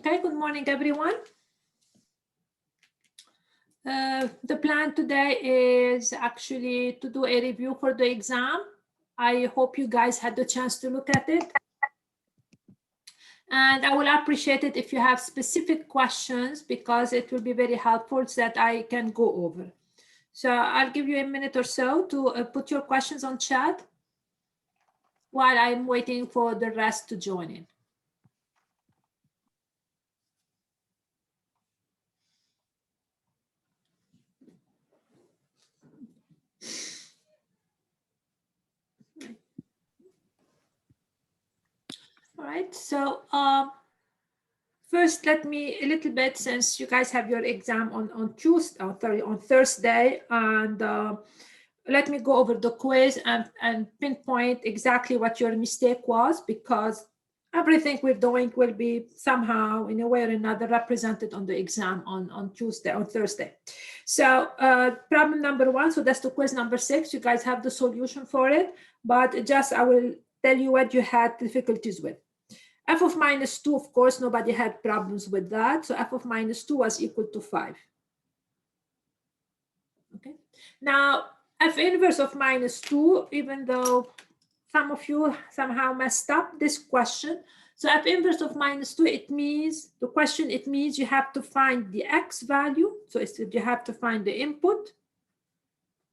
Okay, good morning, everyone. The plan today is actually to do a review for the exam. I hope you guys had the chance to look at it. And I will appreciate it if you have specific questions, because it will be very helpful so that I can go over. So I'll give you a minute or so to put your questions on chat while I'm waiting for the rest to join in. All right, so first, let me a little bit, since you guys have your exam on Thursday, and let me go over the quiz and pinpoint exactly what your mistake was, because everything we're doing will be somehow, in a way or another, represented on the exam on Thursday. So problem number 1, so that's the quiz number 6. You guys have the solution for it, but just I will tell you what you had difficulties with. F of minus 2, of course, nobody had problems with that. So F of minus 2 was equal to 5. Okay. Now, F inverse of minus 2, even though some of you somehow messed up this question. So F inverse of minus 2, it means, the question, it means you have to find the X value. So it's, you have to find the input.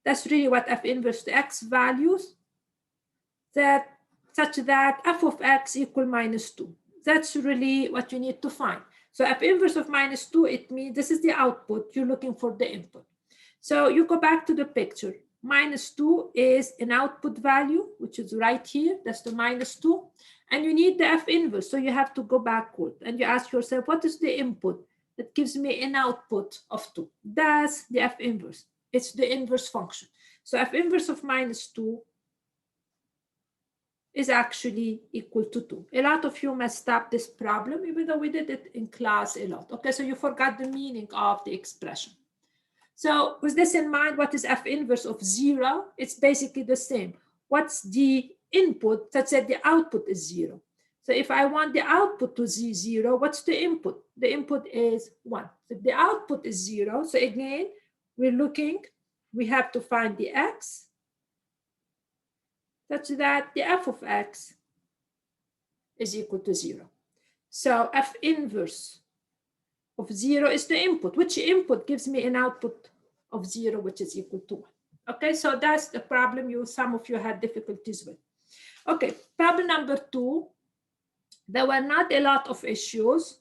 That's really what F inverse to X values, that such that F of X equal minus 2. That's really what you need to find. So F inverse of minus 2, it means this is the output. You're looking for the input. So you go back to the picture. Minus 2 is an output value, which is right here. That's the minus 2. And you need the F inverse. So you have to go backward. And you ask yourself, what is the input that gives me an output of 2? That's the F inverse. It's the inverse function. So F inverse of minus 2 is actually equal to 2. A lot of you messed up this problem, even though we did it in class a lot. Okay, so you forgot the meaning of the expression. So with this in mind, what is F inverse of 0? It's basically the same. What's the input such that the output is 0? So if I want the output to be 0, what's the input? The input is 1. So if the output is 0, so again, we're looking, we have to find the X, such that the F of X is equal to 0. So F inverse of 0 is the input. Which input gives me an output of 0, which is equal to 1? Okay, so that's the problem some of you had difficulties with. Okay, problem number 2. There were not a lot of issues,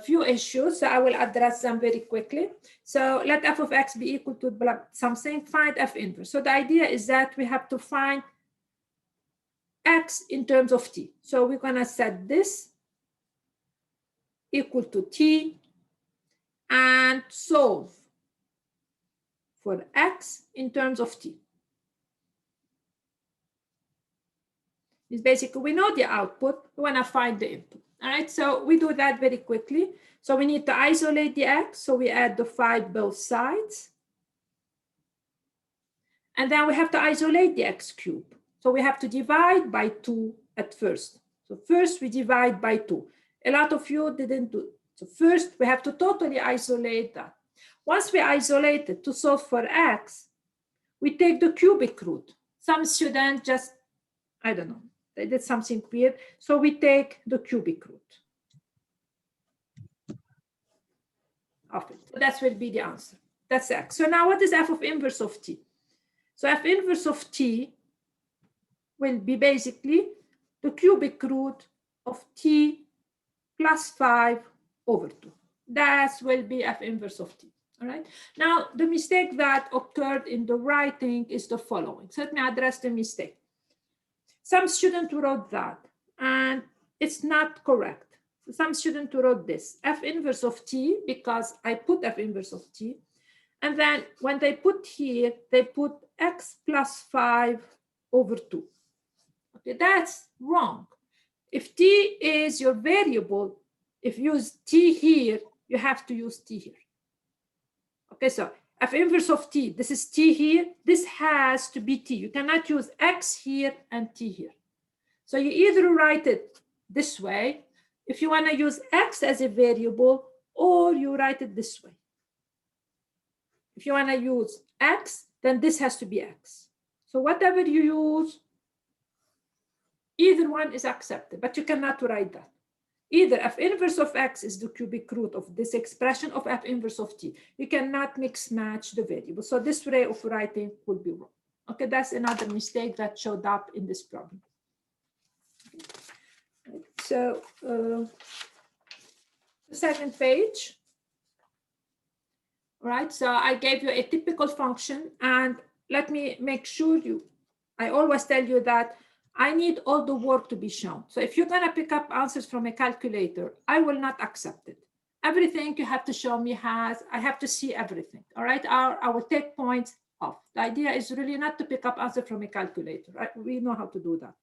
few issues, so I will address them very quickly. So let F of X be equal to something, find F inverse. So the idea is that we have to find X in terms of T. So we're going to set this equal to T and solve for X in terms of T. It's basically, we know the output, we want to find the input. All right, so we do that very quickly. So we need to isolate the X, so we add the 5 both sides. And then we have to isolate the X cube. So we have to divide by 2 at first. So first we divide by 2. A lot of you didn't do it. So first we have to totally isolate that. Once we isolate it to solve for X, we take the cubic root. Some students just, I don't know, they did something weird. So we take the cubic root of it. So that will be the answer. That's X. So now what is F of inverse of T? So F inverse of T will be basically the cubic root of T plus 5 over 2. That will be F inverse of T. All right. Now, the mistake that occurred in the writing is the following. So let me address the mistake. Some student wrote that, and it's not correct. So some student wrote this, F inverse of T, because I put F inverse of T. And then when they put here, they put X plus 5 over 2. Okay, that's wrong. If T is your variable, if you use T here, you have to use T here. Okay, so F inverse of T, this is T here, this has to be T. You cannot use X here and T here. So you either write it this way, if you want to use x as a variable, or you write it this way. If you want to use x, then this has to be x. So whatever you use, either one is accepted, but you cannot write that. Either f inverse of x is the cubic root of this expression of f inverse of t. You cannot mix match the variables. So this way of writing will be wrong. Okay, that's another mistake that showed up in this problem. Okay. So the second page. All right, so I gave you a typical function, and let me make sure I always tell you that I need all the work to be shown. So if you're gonna pick up answers from a calculator, I will not accept it. Everything you have to show me I have to see everything, all right? I will take points off. The idea is really not to pick up answer from a calculator, right? We know how to do that.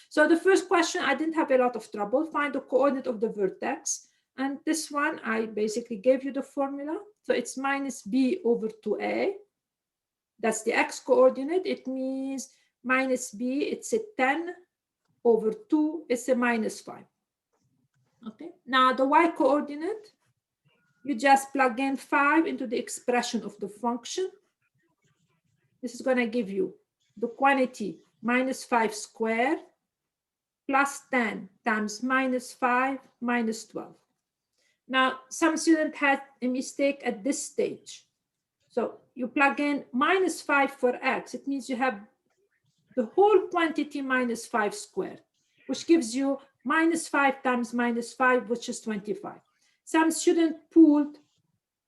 So the first question, I didn't have a lot of trouble. Find the coordinate of the vertex. And this one, I basically gave you the formula. So it's minus b over 2a. That's the x coordinate. It means minus b, it's a 10 over 2, it's a minus 5. Okay, now the y coordinate, you just plug in 5 into the expression of the function. This is going to give you the quantity minus 5 squared plus 10 times minus 5 minus 12. Now, some student had a mistake at this stage. So you plug in minus 5 for x. It means you have the whole quantity minus 5 squared, which gives you minus 5 times minus 5, which is 25. Some student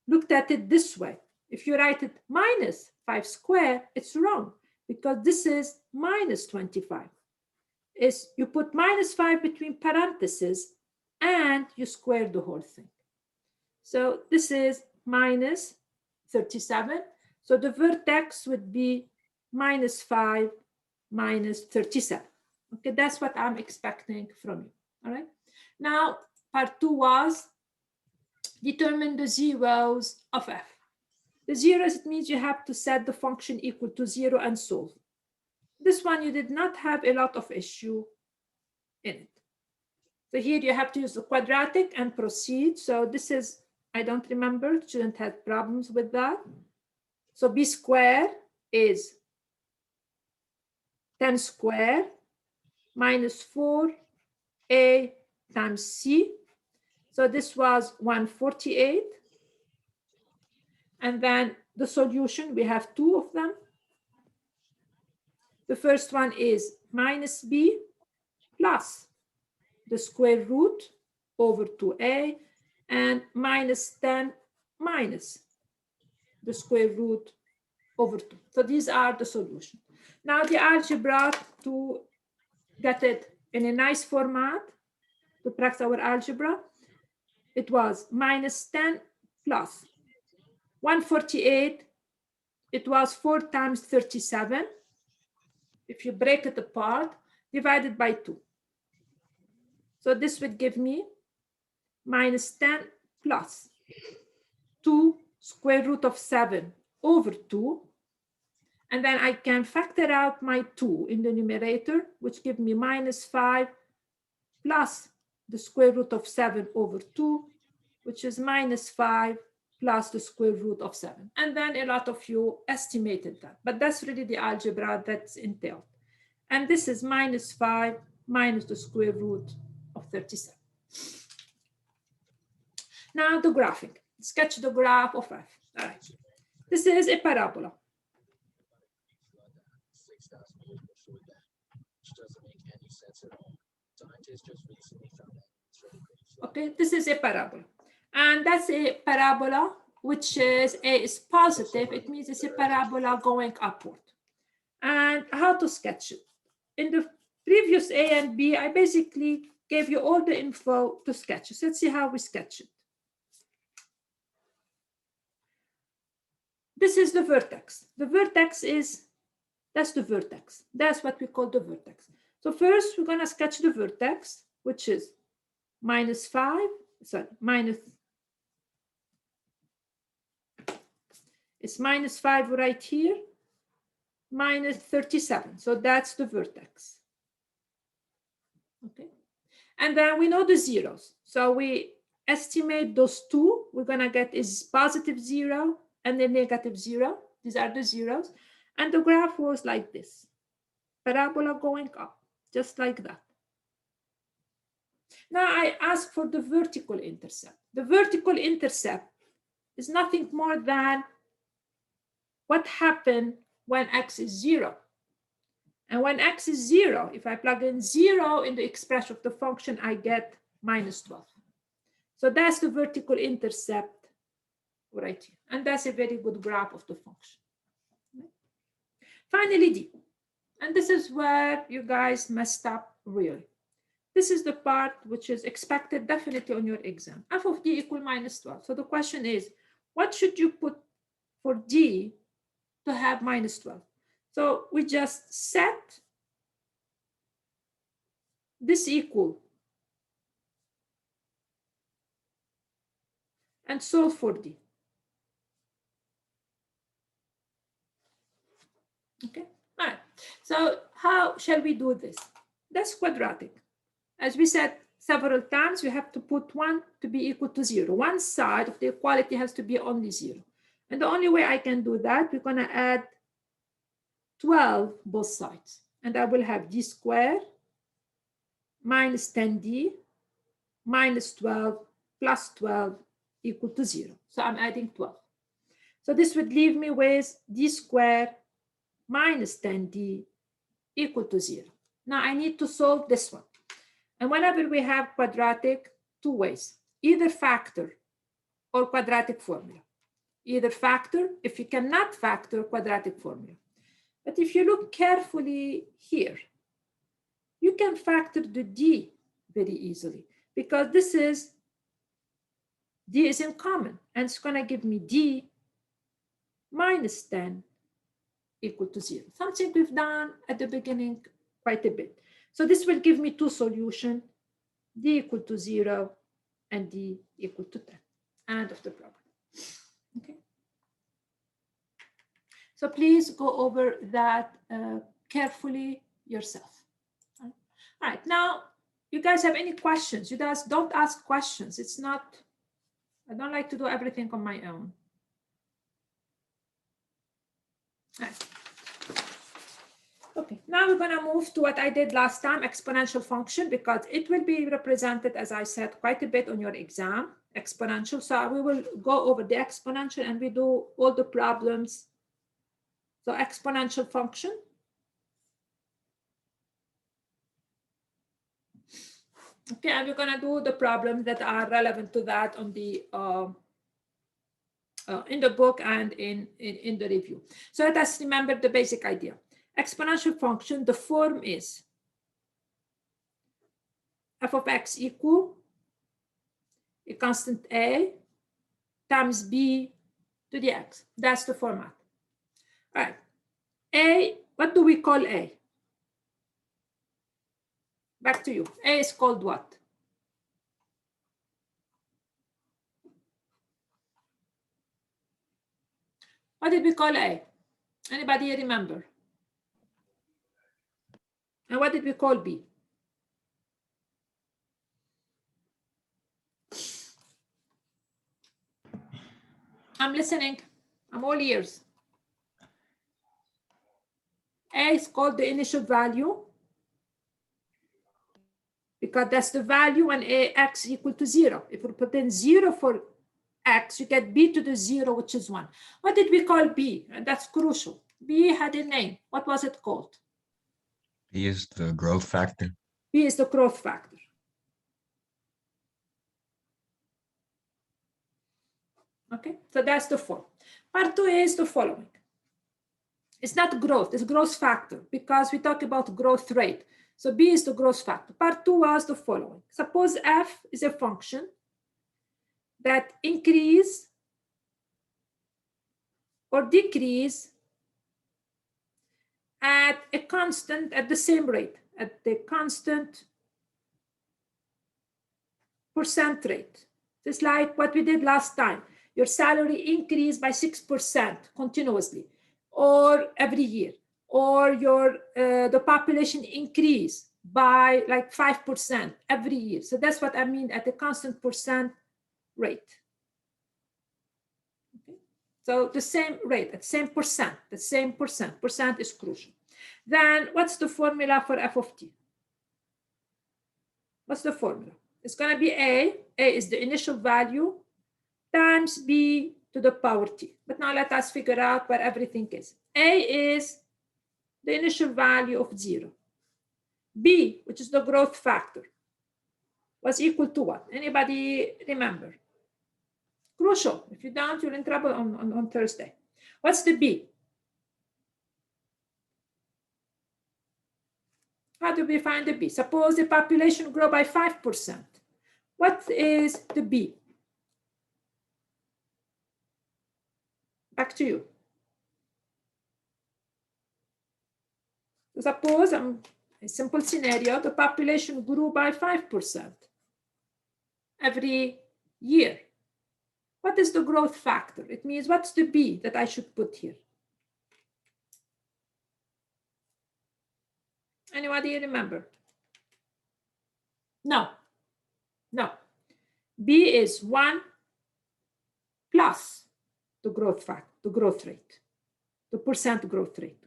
looked at it this way. If you write it minus 5 squared, it's wrong, because this is minus 25. You put minus 5 between parentheses and you square the whole thing. So this is minus 37. So the vertex would be minus 5 minus 37. Okay, that's what I'm expecting from you. All right. Now, part 2 was determine the zeros of f. The zeros, it means you have to set the function equal to 0 and solve. This one, you did not have a lot of issue in it. So here you have to use the quadratic and proceed. So this is, I don't remember, shouldn't have problems with that. So b squared is 10 squared minus 4a times c. So this was 148. And then the solution, we have 2 of them. The first one is minus b plus the square root over 2a and minus 10 minus the square root over 2. So these are the solutions. Now the algebra, to get it in a nice format, to practice our algebra, it was minus 10 plus 148. It was 4 times 37. If you break it apart, divided by 2. So this would give me minus 10 plus 2 square root of 7 over 2. And then I can factor out my 2 in the numerator, which gives me minus 5 plus the square root of 7 over 2, which is minus 5 plus the square root of 7. And then a lot of you estimated that. But that's really the algebra that's entailed. And this is minus 5 minus the square root of 37. Now the graphing. Sketch the graph of f. All right. This is a parabola. Okay, this is a parabola. And that's a parabola which is positive. It means it's a parabola going upward. And how to sketch it? In the previous A and B, I basically gave you all the info to sketch it. So let's see how we sketch it. This is the vertex. The vertex that's the vertex. That's what we call the vertex. So first, we're going to sketch the vertex, which is minus 5, it's minus 5 right here, minus 37. So that's the vertex. Okay. And then we know the zeros. So we estimate those two. We're going to get is positive 0 and then negative 0. These are the zeros. And the graph was like this. Parabola going up, just like that. Now I ask for the vertical intercept. The vertical intercept is nothing more than what happened when x is 0. And when x is 0, if I plug in 0 in the expression of the function, I get minus 12. So that's the vertical intercept right here. And that's a very good graph of the function. Finally, D. And this is where you guys messed up really. This is the part which is expected definitely on your exam. F of D equal minus 12. So the question is, what should you put for D to have minus 12? So we just set this equal and solve for D. Okay, all right. So how shall we do this? That's quadratic. As we said several times, you have to put 1 to be equal to 0. One side of the equality has to be only 0. And the only way I can do that, we're going to add 12 both sides. And I will have D squared minus 10D minus 12 plus 12 equal to 0. So I'm adding 12. So this would leave me with D squared minus 10D equal to 0. Now I need to solve this one. And whenever we have quadratic, two ways, either factor or quadratic formula. Either factor, if you cannot factor, quadratic formula. But if you look carefully here, you can factor the D very easily because this is, D is in common and it's going to give me D minus 10 equal to 0. Something we've done at the beginning quite a bit. So this will give me two solutions, D equal to 0 and D equal to 10. End of the problem. Okay. So please go over that carefully yourself. All right, now you guys have any questions? You guys don't ask questions. It's not, I don't like to do everything on my own. All right. Okay, now we're going to move to what I did last time, exponential function, because it will be represented, as I said, quite a bit on your exam, exponential. So we will go over the exponential and we do all the problems. So exponential function. Okay, and we're going to do the problems that are relevant to that on the in the book and in the review. So let us remember the basic idea. Exponential function, the form is f of x equal a constant a times b to the x. That's the format. All right. A, what do we call a? Back to you. A is called what? What did we call a? Anybody remember? And what did we call B? I'm listening. I'm all ears. A is called the initial value because that's the value when x equal to 0. If we put in 0 for x, you get b to the 0, which is 1. What did we call b? And that's crucial. B had a name. What was it called? B is the growth factor. B is the growth factor. Okay, so that's the form. Part 2 is the following. It's not growth, it's growth factor because we talk about growth rate. So B is the growth factor. Part 2 was the following. Suppose f is a function that increase or decrease at a constant, at the same rate, at the constant percent rate. It's like what we did last time. Your salary increased by 6% continuously, or every year, or your the population increase by like 5% every year. So that's what I mean at a constant percent rate. Okay. So the same rate, the same percent, percent is crucial. Then what's the formula for f of t? What's the formula? It's going to be a is the initial value times b to the power t. But now let us figure out where everything is. A is the initial value of 0. B, which is the growth factor, was equal to what? Anybody remember? Crucial. If you don't, you're in trouble on Thursday. What's the B? How do we find the B? Suppose the population grow by 5%. What is the B? Back to you. So suppose a simple scenario, the population grew by 5% every year. What is the growth factor? It means what's the B that I should put here? Anybody remember? No. B is 1 plus the growth factor, the growth rate, the percent growth rate.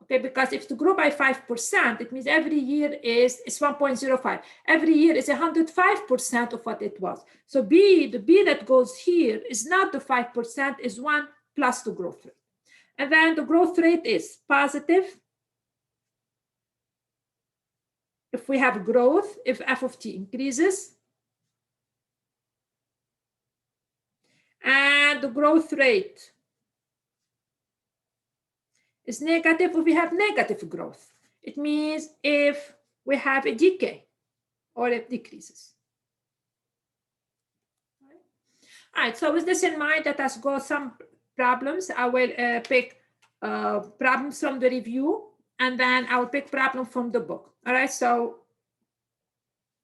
Okay, because if to grow by 5%, it means every year is 1.05. Every year is 105% of what it was. So B, the B that goes here is not the 5%, is 1 plus the growth rate. And then the growth rate is positive if we have growth, if f of t increases. And the growth rate is negative if we have negative growth. It means if we have a decay or it decreases. All right, so with this in mind, let us go some problems. I will pick problems from the review, and then I will pick problem from the book. All right, so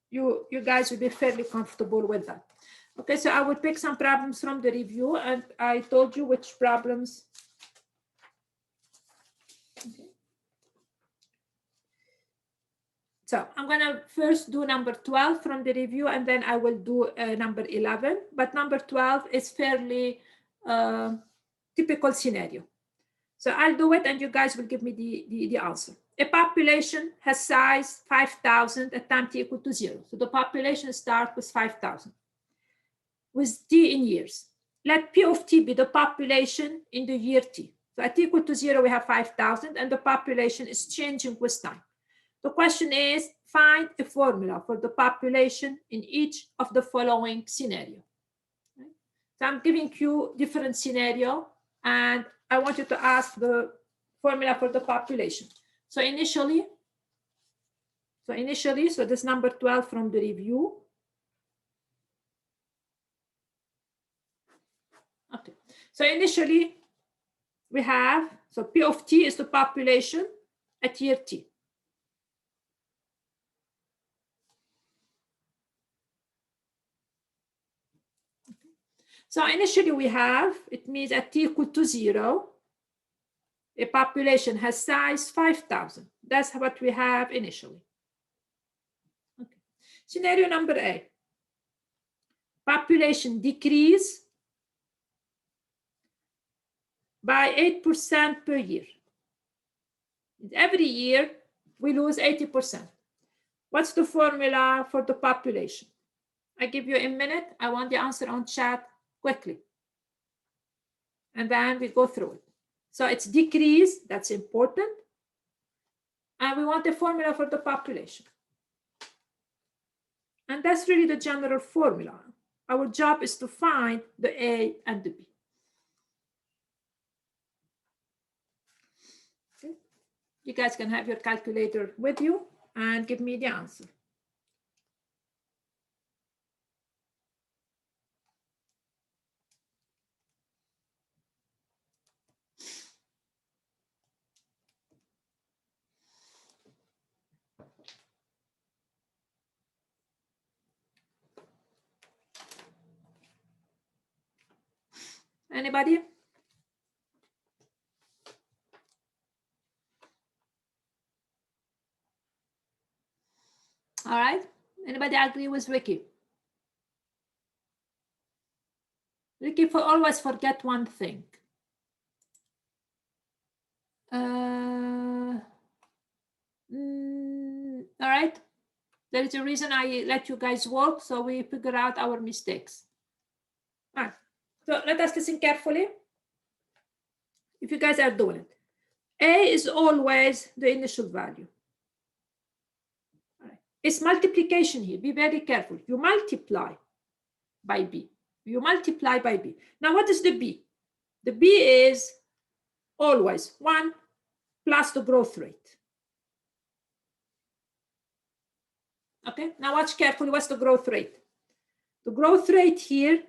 you guys will be fairly comfortable with that. Okay, so I will pick some problems from the review, and I told you which problems. Okay. So I'm gonna first do number 12 from the review, and then I will do number 11. But number 12 is fairly typical scenario. So I'll do it, and you guys will give me the answer. A population has size 5,000 at time t equal to 0. So the population starts with 5,000. With t in years. Let p of t be the population in the year t. So at t equal to 0, we have 5,000, and the population is changing with time. The question is, find a formula for the population in each of the following scenarios. Okay? So I'm giving you different scenario, and I want you to ask the formula for the population. So initially, so this number 12 from the review. Okay, so initially we have, so P of t is the population at year t. Okay. So initially we have, it means at t equal to 0, a population has size 5,000. That's what we have initially. Okay. Scenario number A, population decrease by 8% per year. Every year, we lose 80%. What's the formula for the population? I give you a minute. I want the answer on chat quickly. And then we go through it. So it's decrease, that's important. And we want the formula for the population. And that's really the general formula. Our job is to find the A and the B. You guys can have your calculator with you and give me the answer. Anybody? Anybody agree with Ricky? Ricky always forget one thing. All right. There is a reason I let you guys work, so we figure out our mistakes. All right. So let us listen carefully. If you guys are doing it, A is always the initial value. All right. It's multiplication here. Be very careful. You multiply by B. You multiply by B. Now, what is the B? The B is always 1 plus the growth rate. Okay, now watch carefully. What's the growth rate? The growth rate here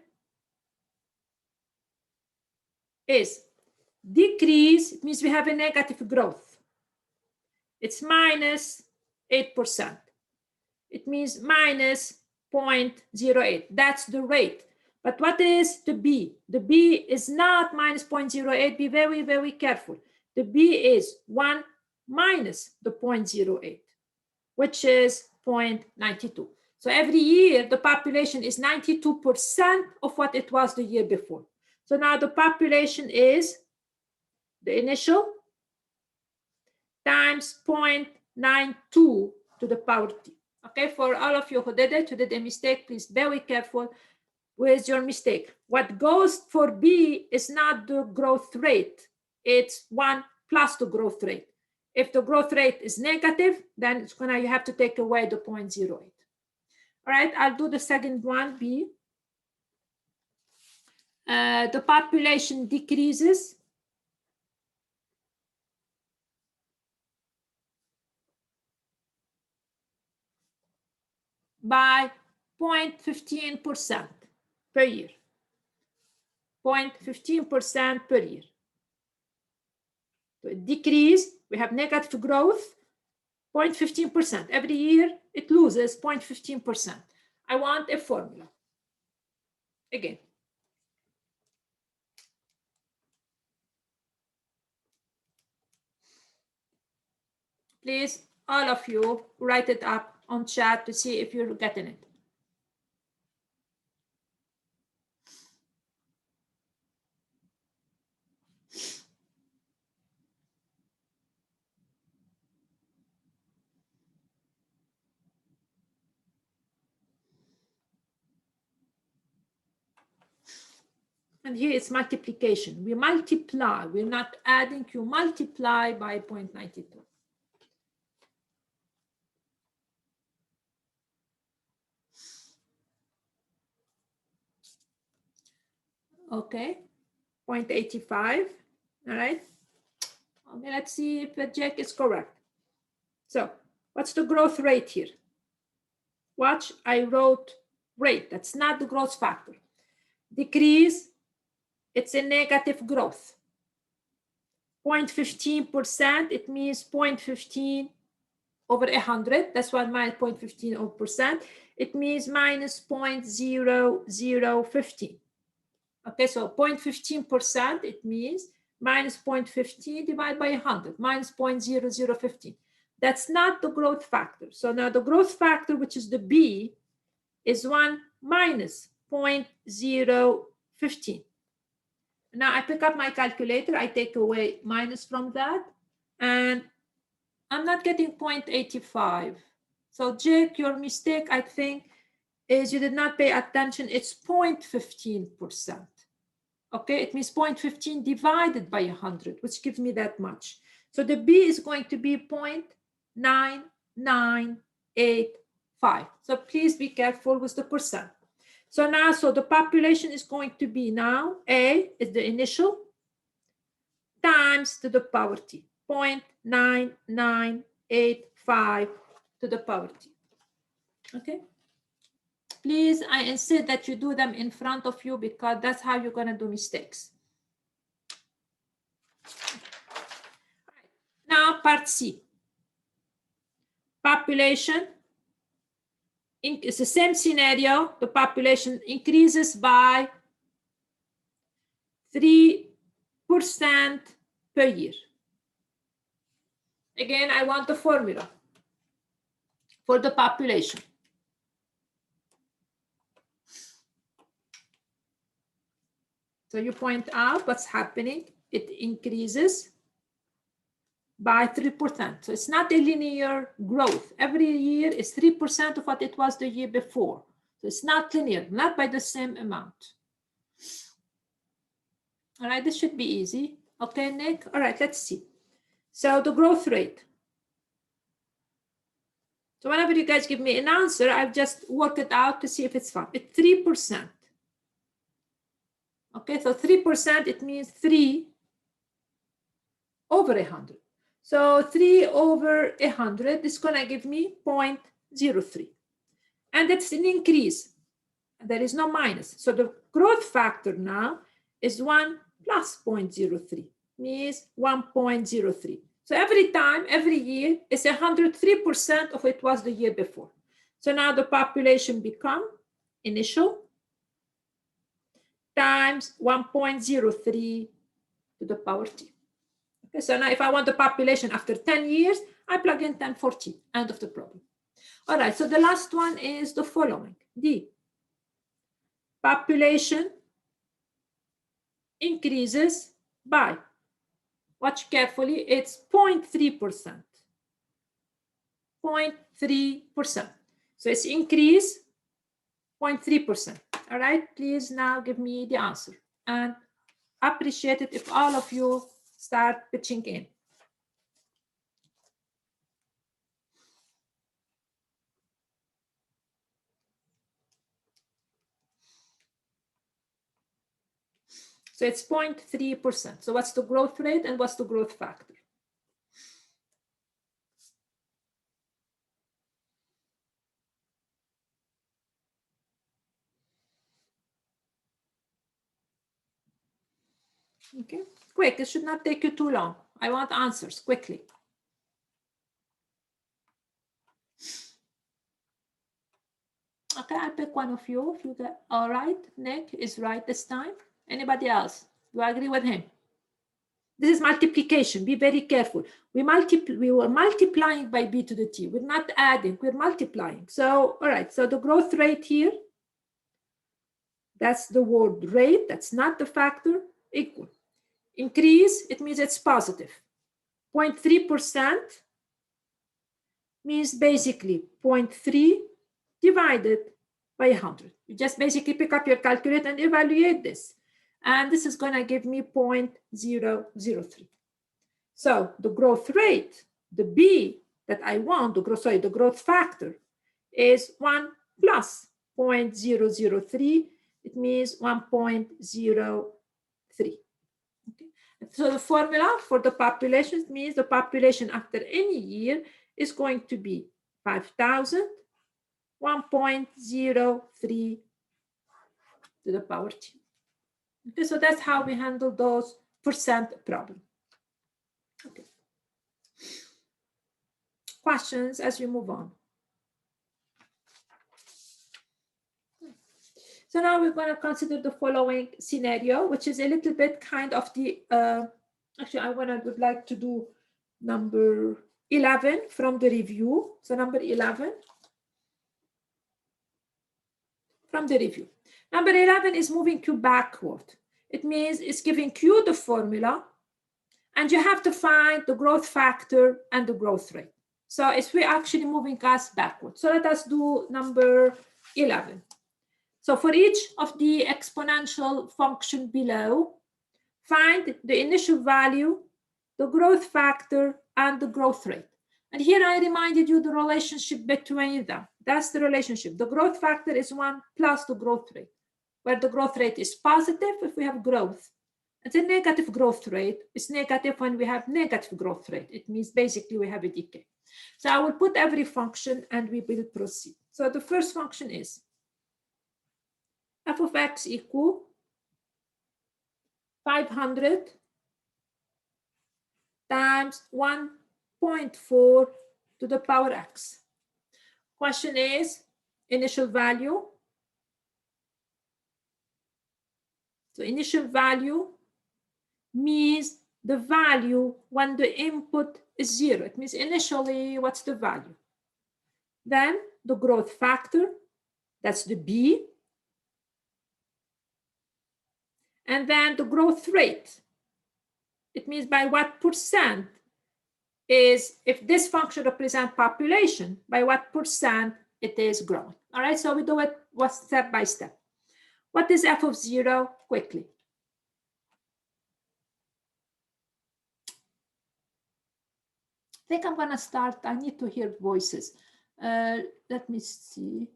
is decrease. It means we have a negative growth. It's minus 8%. It means minus 0.08. That's the rate. But what is the B? The B is not minus 0.08. Be very, very careful. The B is 1 minus the 0.08, which is 0.92. So every year, the population is 92% of what it was the year before. So now the population is the initial times 0.92 to the power t. Okay, for all of you who did it, who did a mistake, please be very careful with your mistake. What goes for B is not the growth rate. It's 1 plus the growth rate. If the growth rate is negative, then it's gonna, you have to take away the 0.08. All right, I'll do the second one, B. The population decreases by 0.15% per year. 0.15% per year. So it decrease, we have negative growth, 0.15%. Every year it loses 0.15%. I want a formula. Again. Please, all of you, write it up on chat to see if you're getting it. And here it's multiplication. We multiply, we're not adding, you multiply by 0.92. Okay, 0.85, all right. Okay, let's see if the check is correct. So what's the growth rate here? Watch, I wrote rate, that's not the growth factor. Decrease, it's a negative growth. 0.15%, it means 0.15 over 100. That's what minus 0.15%. It means minus 0.0015. Okay, so 0.15%, it means minus 0.15 divided by 100, minus 0.0015. That's not the growth factor. So now the growth factor, which is the B, is 1 minus 0.015. Now I pick up my calculator, I take away minus from that, and I'm not getting 0.85. So Jake, your mistake, I think, is you did not pay attention. It's 0.15%. Okay, it means 0.15 divided by 100, which gives me that much. So the B is going to be 0.9985. So please be careful with the percent. So now, so the population is going to be now, A is the initial, times to the power t, 0.9985 to the power t. Okay. Please, I insist that you do them in front of you because that's how you're going to do mistakes. Now, part C. Population. It's the same scenario. The population increases by 3% per year. Again, I want the formula for the population. So you point out what's happening. It increases by 3%. So it's not a linear growth. Every year is 3% of what it was the year before. So it's not linear, not by the same amount. All right, this should be easy. Okay, Nick. All right, let's see. So the growth rate. So whenever you guys give me an answer, I've just worked it out to see if it's fun. It's 3%. Okay, so 3%, it means 3 over 100. So 3 over 100 is going to give me 0.03. And it's an increase. There is no minus. So the growth factor now is 1 plus 0.03, means 1.03. So every time, every year, it's 103% of what it was the year before. So now the population become initial times 1.03 to the power t. Okay, so now if I want the population after 10 years, I plug in 1040, end of the problem. All right, so the last one is the following. D. Population increases by, watch carefully, it's 0.3%. 0.3%. So it's increase 0.3%. All right, please now give me the answer. And appreciate it if all of you start pitching in. So it's 0.3%. So what's the growth rate and what's the growth factor? Okay, quick, it should not take you too long. I want answers quickly. Okay, I'll pick one of you. If you get all right, Nick is right this time. Anybody else? Do I agree with him? This is multiplication. Be very careful. We were multiplying by b to the t. We're not adding, we're multiplying. So, all right, so the growth rate here, that's the word rate, that's not the factor, equal. Increase, it means it's positive. 0.3% means basically 0.3 divided by 100. You just basically pick up your calculator and evaluate this. And this is going to give me 0.003. So the growth rate, the B that I want, the growth factor is 1 plus 0.003. It means 1.03. Okay. So the formula for the population means the population after any year is going to be 5,000, 1.03 to the power t. Okay, so that's how we handle those percent problem. Okay. Questions as we move on. So now we're going to consider the following scenario, which is a little bit kind of the, actually I would like to do number 11 from the review. So number 11 from the review. Number 11 is moving you backward. It means it's giving you the formula and you have to find the growth factor and the growth rate. So it's we're actually moving us backward. So let us do number 11. So for each of the exponential function below, find the initial value, the growth factor, and the growth rate. And here I reminded you the relationship between them. That's the relationship. The growth factor is 1 plus the growth rate, where the growth rate is positive if we have growth. And the negative growth rate is negative when we have negative growth rate. It means basically we have a decay. So I will put every function and we will proceed. So the first function is f of x equal 500 times 1.4 to the power x. Question is initial value. So initial value means the value when the input is 0. It means initially, what's the value? Then the growth factor, that's the B. And then the growth rate, it means by what percent is, if this function represents population, by what percent it is growing. All right, so we do it step by step. What is f of 0? Quickly. I think I'm gonna start, I need to hear voices. Let me see.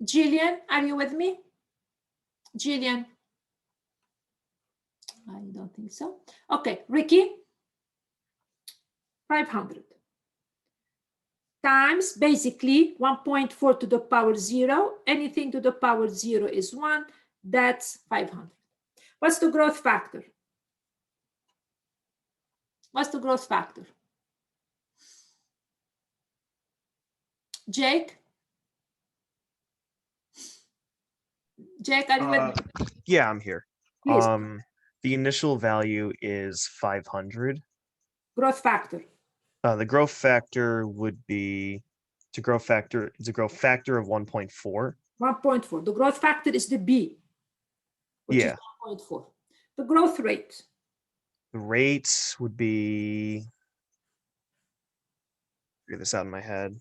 Jillian, are you with me? Jillian? I don't think so. Okay, Ricky? 500 times basically 1.4 to the power 0. Anything to the power 0 is 1. That's 500. What's the growth factor? What's the growth factor? Jake? Jake, are you with me? Yeah, I'm here. Please. The initial value is 500. Growth factor. The growth factor would be it's a growth factor of 1.4. 1.4. The growth factor is the B, which is 1.4. The growth rate. The rate would be, figure this out in my head.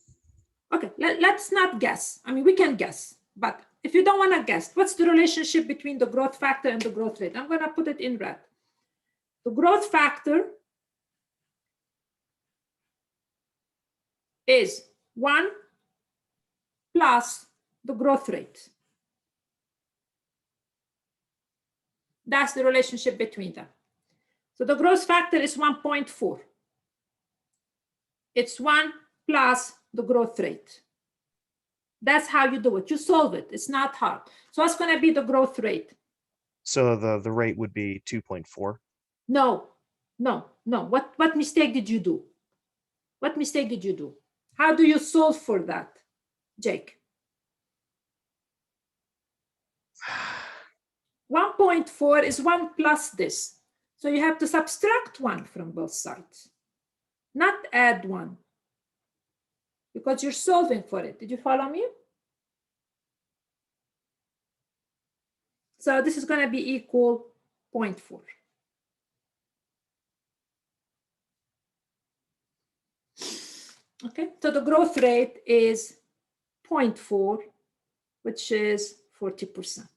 Okay, let's not guess. I mean, we can guess, but if you don't want to guess, what's the relationship between the growth factor and the growth rate? I'm going to put it in red. The growth factor is 1 plus the growth rate. That's the relationship between them. So the growth factor is 1.4. It's 1 plus the growth rate. That's how you do it. You solve it. It's not hard. So what's going to be the growth rate? So the rate would be 2.4. No. What mistake did you do? What mistake did you do? How do you solve for that, Jake? 1.4 is 1 plus this. So you have to subtract 1 from both sides, not add 1, because you're solving for it. Did you follow me? So this is going to be equal 0.4. Okay, so the growth rate is 0.4, which is 40%.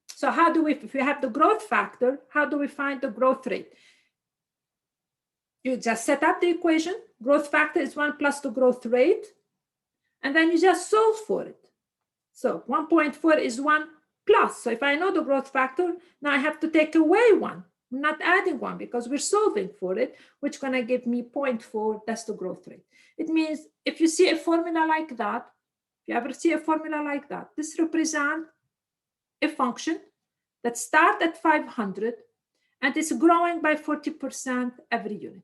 So how do we, if we have the growth factor, how do we find the growth rate? You just set up the equation. Growth factor is 1 plus the growth rate, and then you just solve for it. So 1.4 is 1 plus. So if I know the growth factor, now I have to take away 1. I'm not adding 1 because we're solving for it, which is going to give me 0.4. That's the growth rate. It means if you see a formula like that, if you ever see a formula like that, this represents a function that starts at 500 and is growing by 40% every unit.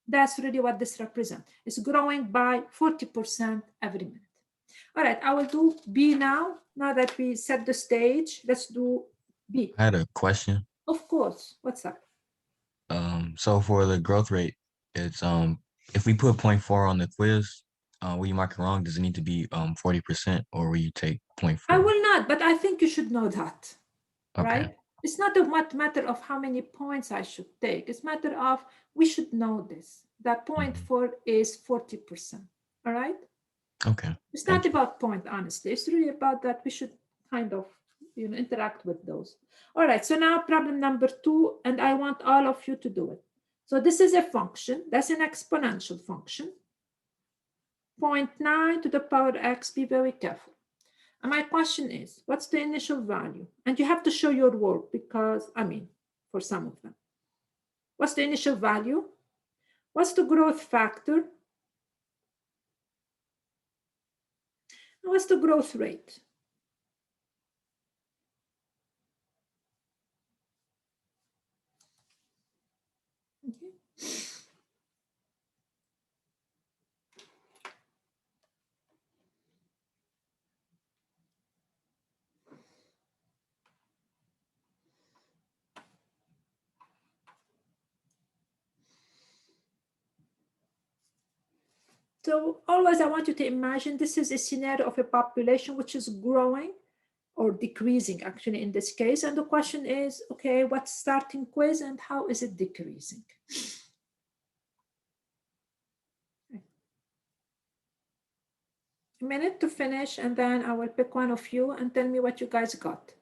That's really what this represents. It's growing by 40% every minute. All right, I will do B now. Now that we set the stage, let's do B. I had a question. Of course. What's up? So for the growth rate, it's if we put 0.4 on the quiz, will you mark it wrong? Does it need to be 40% or will you take 0.4? I will not, but I think you should know that. Okay. Right? It's not a matter of how many points I should take. It's a matter of we should know this. That 0.4 is 40%. All right? Okay. It's not about point, honestly. It's really about that we should kind of interact with those. All right, so now problem number 2, and I want all of you to do it. So this is a function. That's an exponential function. 0.9 to the power x. Be very careful. And my question is, what's the initial value? And you have to show your work because, I mean, for some of them. What's the initial value? What's the growth factor? And what's the growth rate? Okay. So always I want you to imagine this is a scenario of a population which is growing or decreasing actually in this case. And the question is, okay, what's starting quiz and how is it decreasing? A minute to finish, and then I will pick one of you and tell me what you guys got.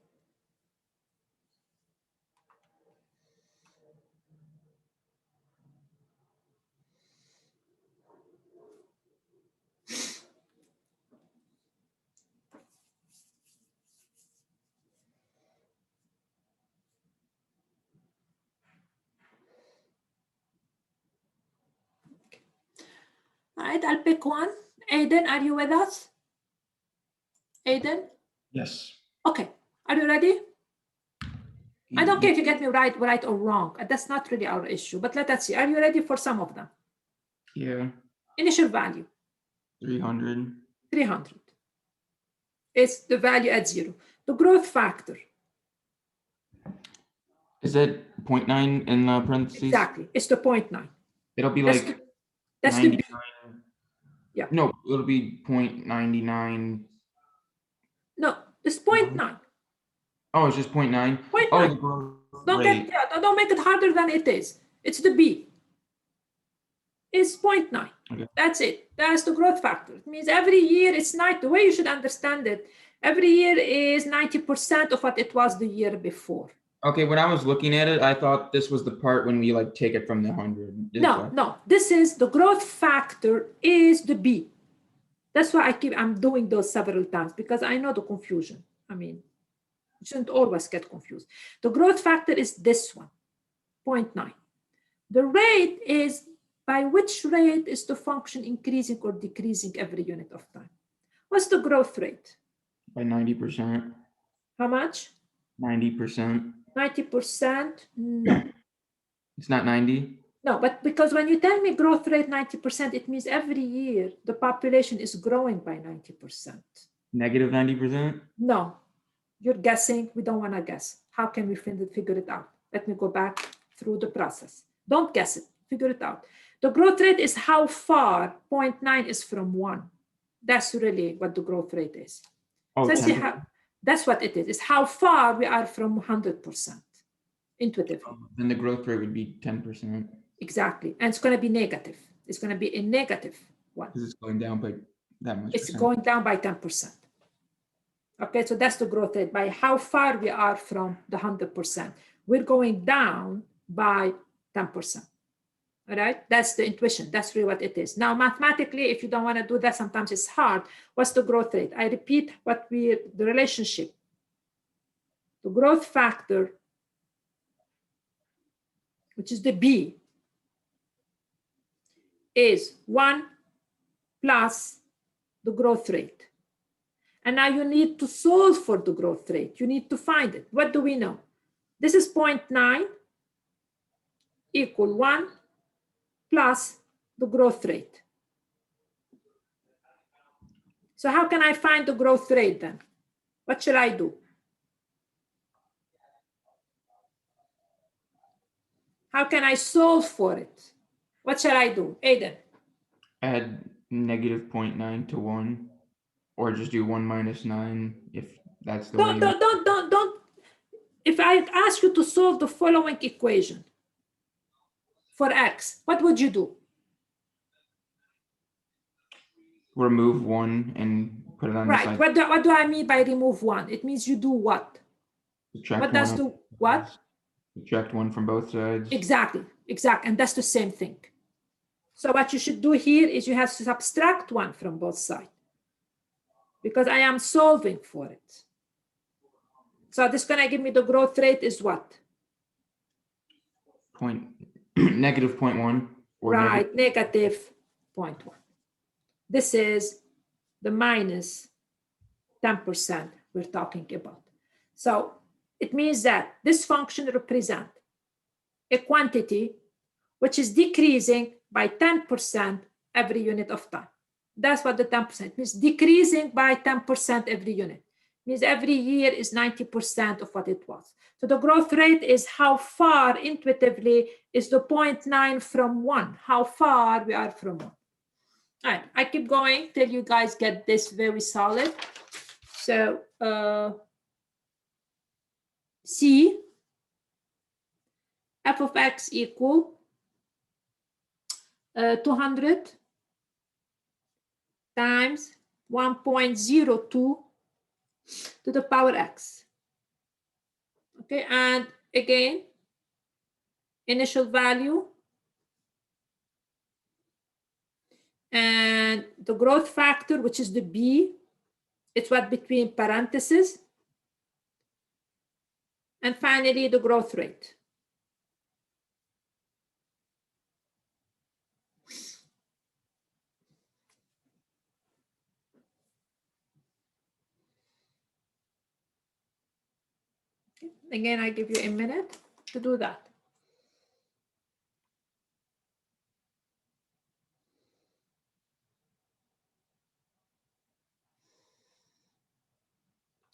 All right, I'll pick one. Aiden, are you with us? Aiden? Yes. Okay, are you ready? I don't care if you get me right or wrong. That's not really our issue, but let us see. Are you ready for some of them? Yeah. Initial value. 300. 300. It's the value at 0. The growth factor. Is that 0.9 in the parentheses? Exactly. It's the 0.9. It'll be That's like that's the 99. Yeah. No, it'll be 0.99. No, it's 0.9. Oh, it's just 0.9. 0.9. Oh, the growth Don't rate. don't make it harder than it is. It's the B. It's 0.9. Okay. That's it. That's the growth factor. It means every year it's 90. The way you should understand it, every year is 90% of what it was the year before. Okay, when I was looking at it, I thought this was the part when we like take it from the 100. No. This is the growth factor is the B. That's why I'm doing those several times because I know the confusion. I mean, you shouldn't always get confused. The growth factor is this one, 0.9. The rate is by which rate is the function increasing or decreasing every unit of time. What's the growth rate? By 90%. How much? 90%. 90%? No. It's not 90? No, but because when you tell me growth rate 90%, it means every year the population is growing by 90%. Negative 90%? No, you're guessing. We don't want to guess. How can we figure it out? Let me go back through the process. Don't guess it. Figure it out. The growth rate is how far 0.9 is from 1. That's really what the growth rate is. Oh, so let's see 10%? how, that's what it is. It's how far we are from 100%, intuitively. Then the growth rate would be 10%. Exactly. And it's going to be negative. It's going to be a negative one. Because it's going down by that much. It's going down by 10%. Okay, so that's the growth rate by how far we are from the 100%. We're going down by 10%. All right, that's the intuition. That's really what it is. Now, mathematically, if you don't want to do that, sometimes it's hard. What's the growth rate? I repeat the relationship. The growth factor, which is the B, is 1 plus the growth rate. And now you need to solve for the growth rate. You need to find it. What do we know? This is 0.9 equal 1 plus the growth rate. So how can I find the growth rate then? What should I do? How can I solve for it? What shall I do? Aiden? Add negative 0.9 to 1. Or just do 1 minus 9 if that's the way. Don't. If I ask you to solve the following equation for x, what would you do? Remove 1 and put it on the side. Right. What do I mean by remove 1? It means you do what? Subtract what does one do what? Subtract 1 from both sides. Exactly. And that's the same thing. So what you should do here is you have to subtract 1 from both sides, because I am solving for it. So this is going to give me the growth rate is what? Negative 0.1. Right, negative 0.1. This is the minus 10% we're talking about. So it means that this function represents a quantity which is decreasing by 10% every unit of time. That's what the 10% means, decreasing by 10% every unit. Means every year is 90% of what it was. So the growth rate is how far intuitively is the 0.9 from 1, how far we are from 1. All right, I keep going till you guys get this very solid. So C, f of x equal 200 times 1.02 to the power x. Okay, and again, initial value and the growth factor, which is the b, it's what between parentheses, and finally the growth rate. Okay. Again, I give you a minute to do that.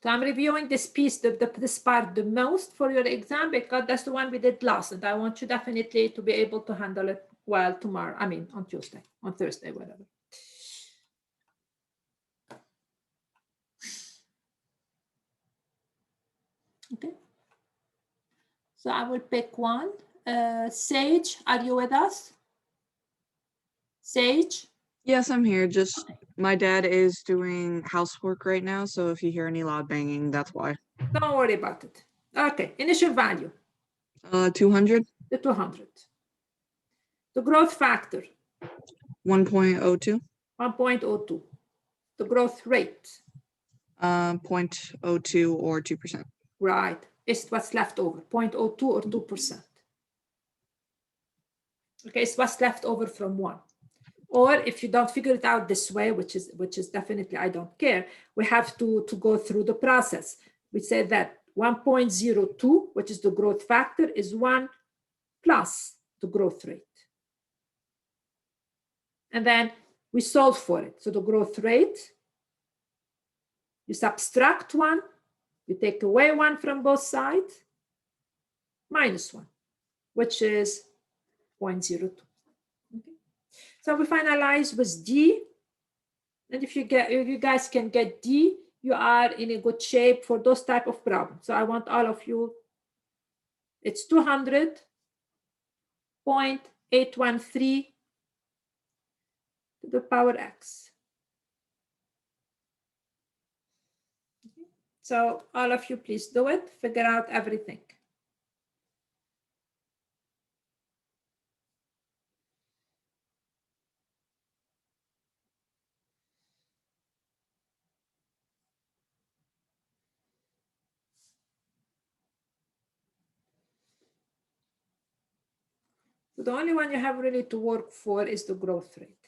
So I'm reviewing this piece, this part the most for your exam because that's the one we did last, and I want you definitely to be able to handle it well tomorrow. I mean, on Tuesday, on Thursday, whatever. Okay. So I will pick one. Sage, are you with us? Sage? Yes, I'm here. Just my dad is doing housework right now, so if you hear any loud banging, that's why. Don't worry about it. Okay, initial value. 200. The 200. The growth factor. 1.02. 1.02. The growth rate. 0.02 or 2%. Right. It's what's left over. 0.02 or 2%. Okay, it's what's left over from 1. Or if you don't figure it out this way, which is definitely, I don't care, we have to go through the process. We say that 1.02, which is the growth factor, is 1 plus the growth rate. And then we solve for it. So the growth rate, you subtract 1, you take away 1 from both sides, minus 1, which is 0.02. Okay. So we finalize with D. And if you guys can get D, you are in a good shape for those type of problems. So I want all of you, it's 200.813 to the power x. Okay. So all of you, please do it, figure out everything. So the only one you have really to work for is the growth rate.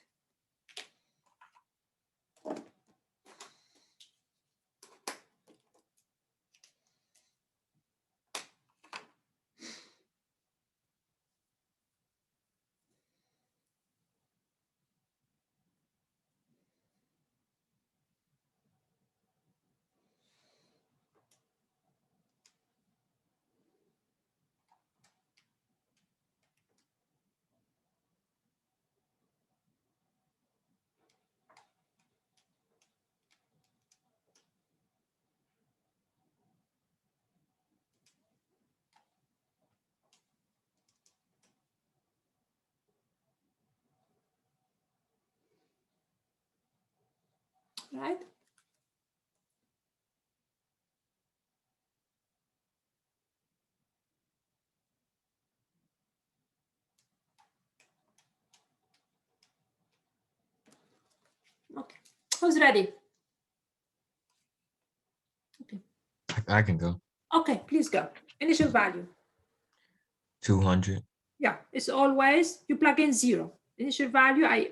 Right? Okay. Who's ready? Okay. I can go. Okay, please go. Initial value. 200. Yeah, it's always, you plug in 0. Initial value,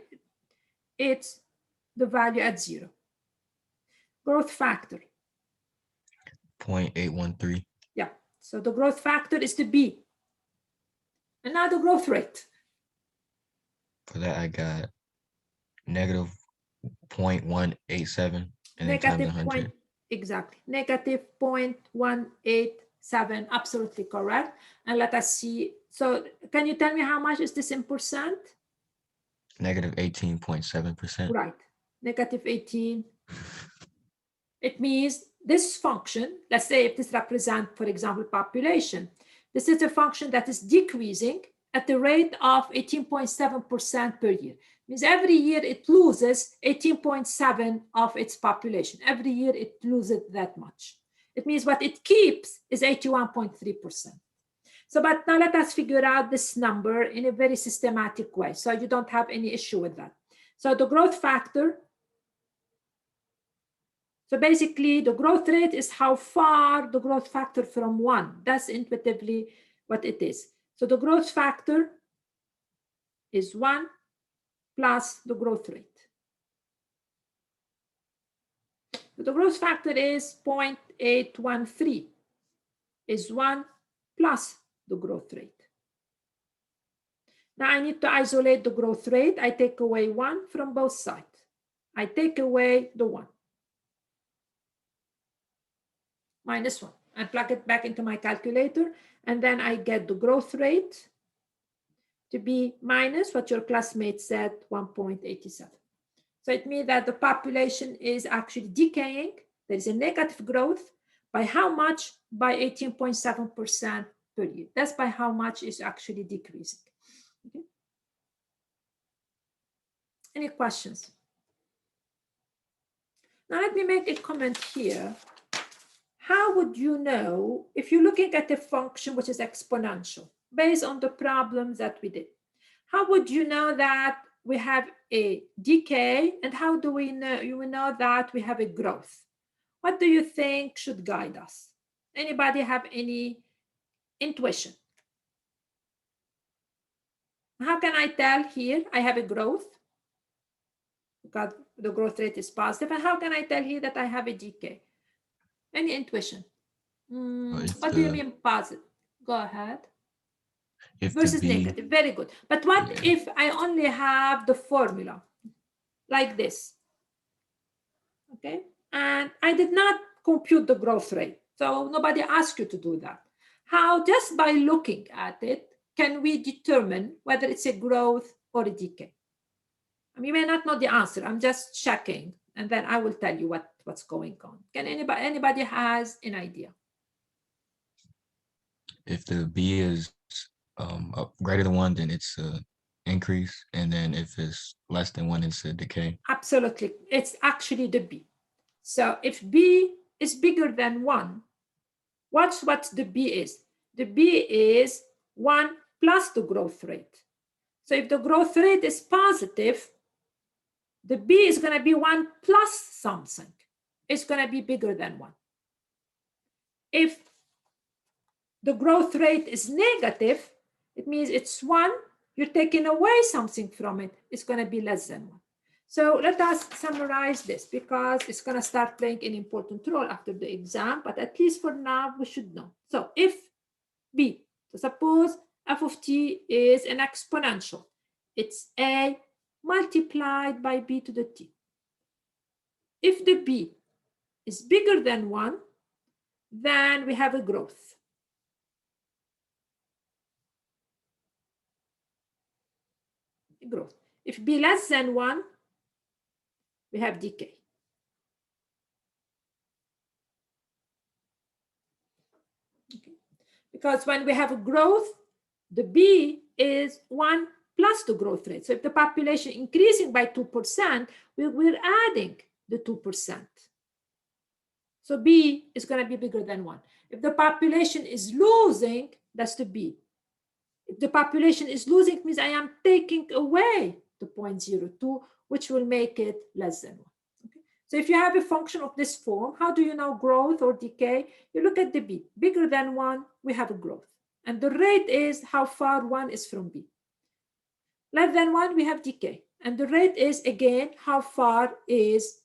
it's the value at 0. Growth factor. 0.813. Yeah, so the growth factor is the B. And now the growth rate. For that, I got negative 0.187 and then times Negative 100. point, exactly. Negative 0.187, absolutely correct. And let us see. So can you tell me how much is this in percent? Negative 18.7%. Right, negative 18. It means this function, let's say if this represents, for example, population, this is a function that is decreasing at the rate of 18.7% per year. Means every year it loses 18.7 of its population. Every year it loses that much. It means what it keeps is 81.3%. So, but now let us figure out this number in a very systematic way, so you don't have any issue with that. So the growth factor, so basically the growth rate is how far the growth factor from 1. That's intuitively what it is. So the growth factor is 1 plus the growth rate. So the growth factor is 0.813, is 1 plus the growth rate. Now I need to isolate the growth rate. I take away 1 from both sides. I take away the 1. Minus 1. I plug it back into my calculator, and then I get the growth rate to be minus what your classmate said, 1.87. So it means that the population is actually decaying. There is a negative growth. By how much? By 18.7% per year. That's by how much is actually decreasing. Okay. Any questions? Now let me make a comment here. How would you know if you're looking at a function which is exponential based on the problems that we did? How would you know that we have a decay, and how do we know you will know that we have a growth? What do you think should guide us? Anybody have any intuition? How can I tell here I have a growth because the growth rate is positive, and how can I tell here that I have a decay? Any intuition? What do you mean positive? Go ahead. If Versus the B, negative, very good. But what if I only have the formula like this? Okay, and I did not compute the growth rate, so nobody asked you to do that. How, just by looking at it, can we determine whether it's a growth or a decay? I mean, you may not know the answer. I'm just checking, and then I will tell you what's going on. Can anybody has an idea? if the B is greater than 1, then it's a increase, and then if it's less than 1, it's a decay. Absolutely, it's actually the B. So if B is bigger than 1, what the B is? The B is 1 plus the growth rate. So if the growth rate is positive, the B is going to be 1 plus something. It's going to be bigger than 1. If the growth rate is negative, it means it's 1. You're taking away something from it. It's going to be less than 1. So let us summarize this, because it's going to start playing an important role after the exam, but at least for now, we should know. So if B, so suppose f of t is an exponential, it's a multiplied by b to the t. If the b is bigger than 1, then we have a growth. If b less than 1, we have decay. Okay. Because when we have a growth, the b is 1 plus the growth rate. So if the population increasing by 2%, we're adding the 2%. So b is going to be bigger than 1. If the population is losing, that's the b. If the population is losing, it means I am taking away the 0.02, which will make it less than 1. Okay? So if you have a function of this form, how do you know growth or decay? You look at the b. Bigger than 1, we have a growth. And the rate is how far 1 is from b. Less than 1, we have decay. And the rate is, again, how far is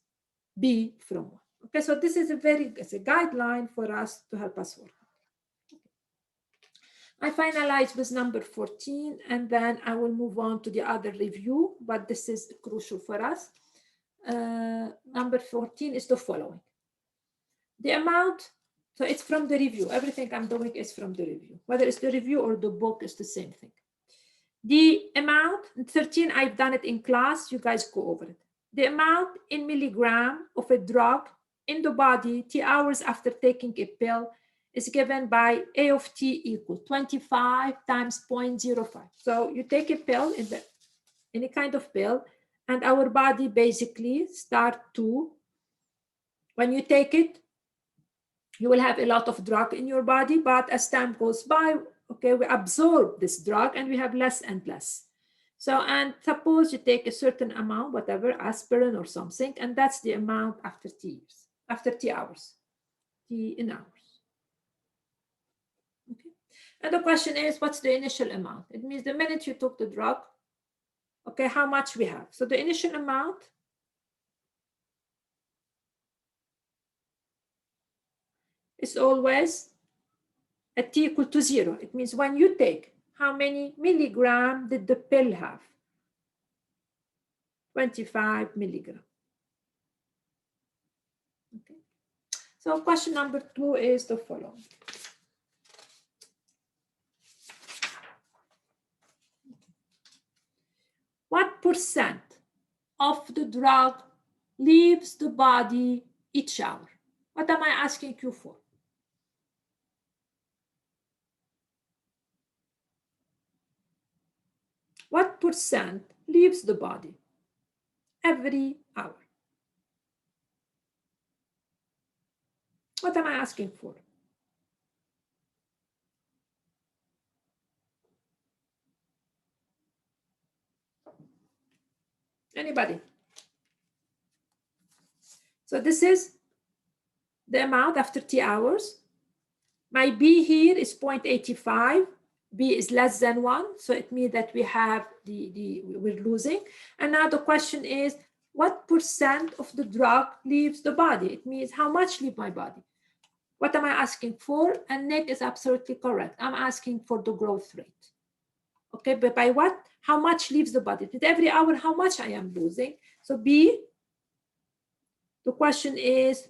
b from 1. Okay, so this is it's a guideline for us to help us work. I finalize with number 14, and then I will move on to the other review, but this is crucial for us. Number 14 is the following. The amount, so it's from the review. Everything I'm doing is from the review. Whether it's the review or the book, it's the same thing. The amount, 13, I've done it in class. You guys go over it. The amount in milligram of a drug in the body, T hours after taking a pill, is given by A of T equal 25 times 0.05. So you take a pill, any kind of pill, and our body basically start to, when you take it, you will have a lot of drug in your body, but as time goes by, okay, we absorb this drug and we have less and less. So, and suppose you take a certain amount, whatever, aspirin or something, and that's the amount after T years, after T hours, T in hours. Okay. And the question is, what's the initial amount? It means the minute you took the drug, okay, how much we have. So the initial amount is always at T equal to 0. It means when you take, how many milligram did the pill have? 25 milligram. Okay. So question number 2 is the following. What percent of the drug leaves the body each hour? What am I asking you for? What percent leaves the body every hour? What am I asking for? Anybody? So this is the amount after T hours. My B here is 0.85. B is less than 1. So it means that we have we're losing. And now the question is, what percent of the drug leaves the body? It means how much leave my body? What am I asking for? And Nick is absolutely correct. I'm asking for the growth rate. Okay, but by what? How much leaves the body? With every hour, how much I am losing? So B, the question is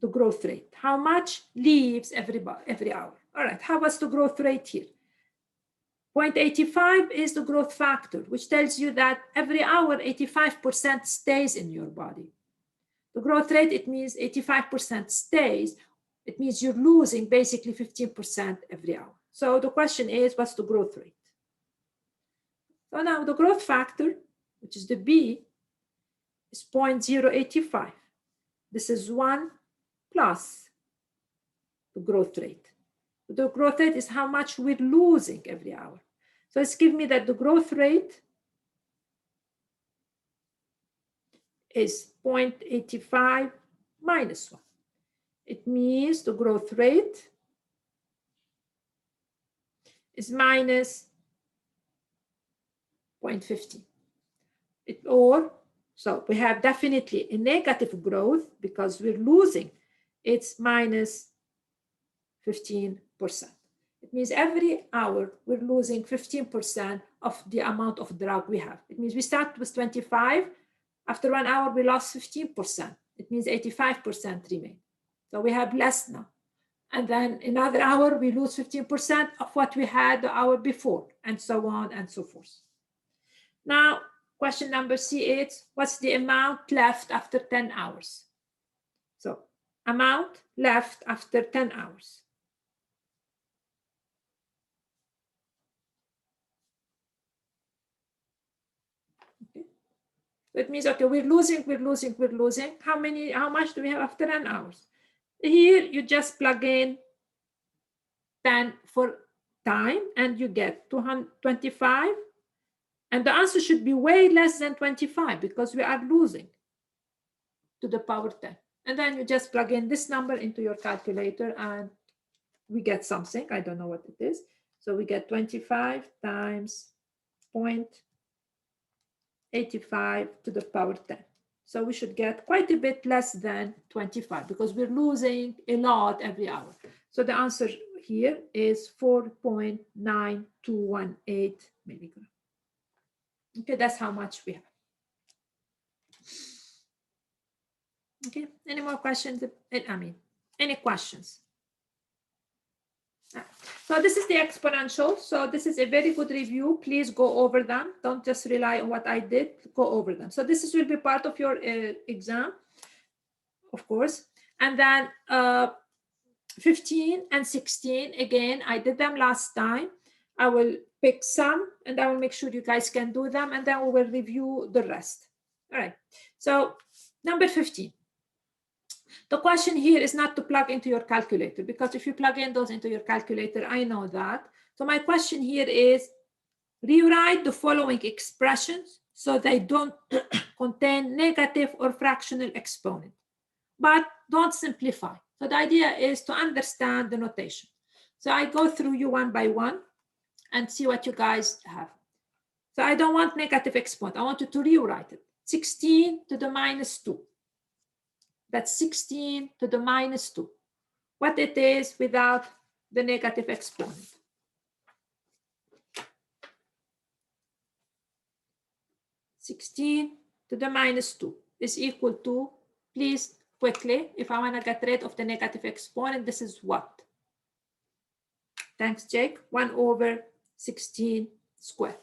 the growth rate. How much leaves every hour? All right, how was the growth rate here? 0.85 is the growth factor, which tells you that every hour, 85% stays in your body. The growth rate, it means 85% stays. It means you're losing basically 15% every hour. So the question is, what's the growth rate? So now the growth factor, which is the B, is 0.085. This is 1 plus the growth rate. The growth rate is how much we're losing every hour. So it's giving me that the growth rate is 0.85 minus 1. It means the growth rate is minus 0.15. So we have definitely a negative growth because we're losing. It's minus 15%. It means every hour we're losing 15% of the amount of drug we have. It means we start with 25. After 1 hour, we lost 15%. It means 85% remain. So we have less now. And then another hour, we lose 15% of what we had the hour before, and so on and so forth. Now, question number C8, what's the amount left after 10 hours? So amount left after 10 hours. Okay. So it means, okay, we're losing. How much do we have after 10 hours? Here, you just plug in 10 for time, and you get 225. And the answer should be way less than 25 because we are losing to the power 10. And then you just plug in this number into your calculator and we get something. I don't know what it is. So we get 25 times 0.85 to the power 10. So we should get quite a bit less than 25 because we're losing a lot every hour. So the answer here is 4.9218 milligrams. Okay, that's how much we have. Okay, any more questions? Any questions? So this is the exponential. So this is a very good review. Please go over them. Don't just rely on what I did. Go over them. So this will be part of your exam. of course. And then 15 and 16, again, I did them last time. I will pick some and I will make sure you guys can do them, and then we will review the rest. All right, so number 15. The question here is not to plug into your calculator, because if you plug in those into your calculator, I know that. So my question here is, rewrite the following expressions so they don't contain negative or fractional exponent, but don't simplify. So the idea is to understand the notation. So I go through you one by one and see what you guys have. So I don't want negative exponent. I want you to rewrite it. 16 to the minus 2. That's 16 to the minus 2. What it is without the negative exponent. (16 to the minus 2 is equal to, please quickly, if I want to get rid of the negative exponent, this is what? Thanks, Jake. 1 over 16 squared.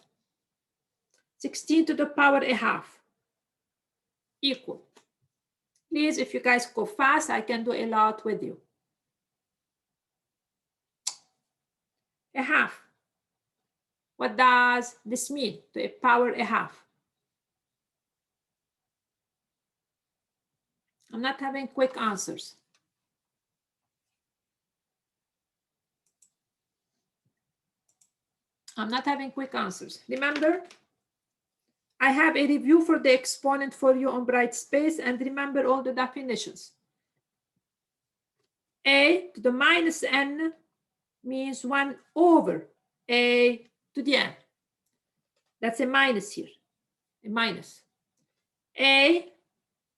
16 to the power a half equal. Please, if you guys go fast, I can do a lot with you. A half. What does this mean? To a power a half. I'm not having quick answers. I'm not having quick answers. Remember, I have a review for the exponent for you on Brightspace, and remember all the definitions. A to the minus n means 1 over a to the n. That's a minus here, a minus. A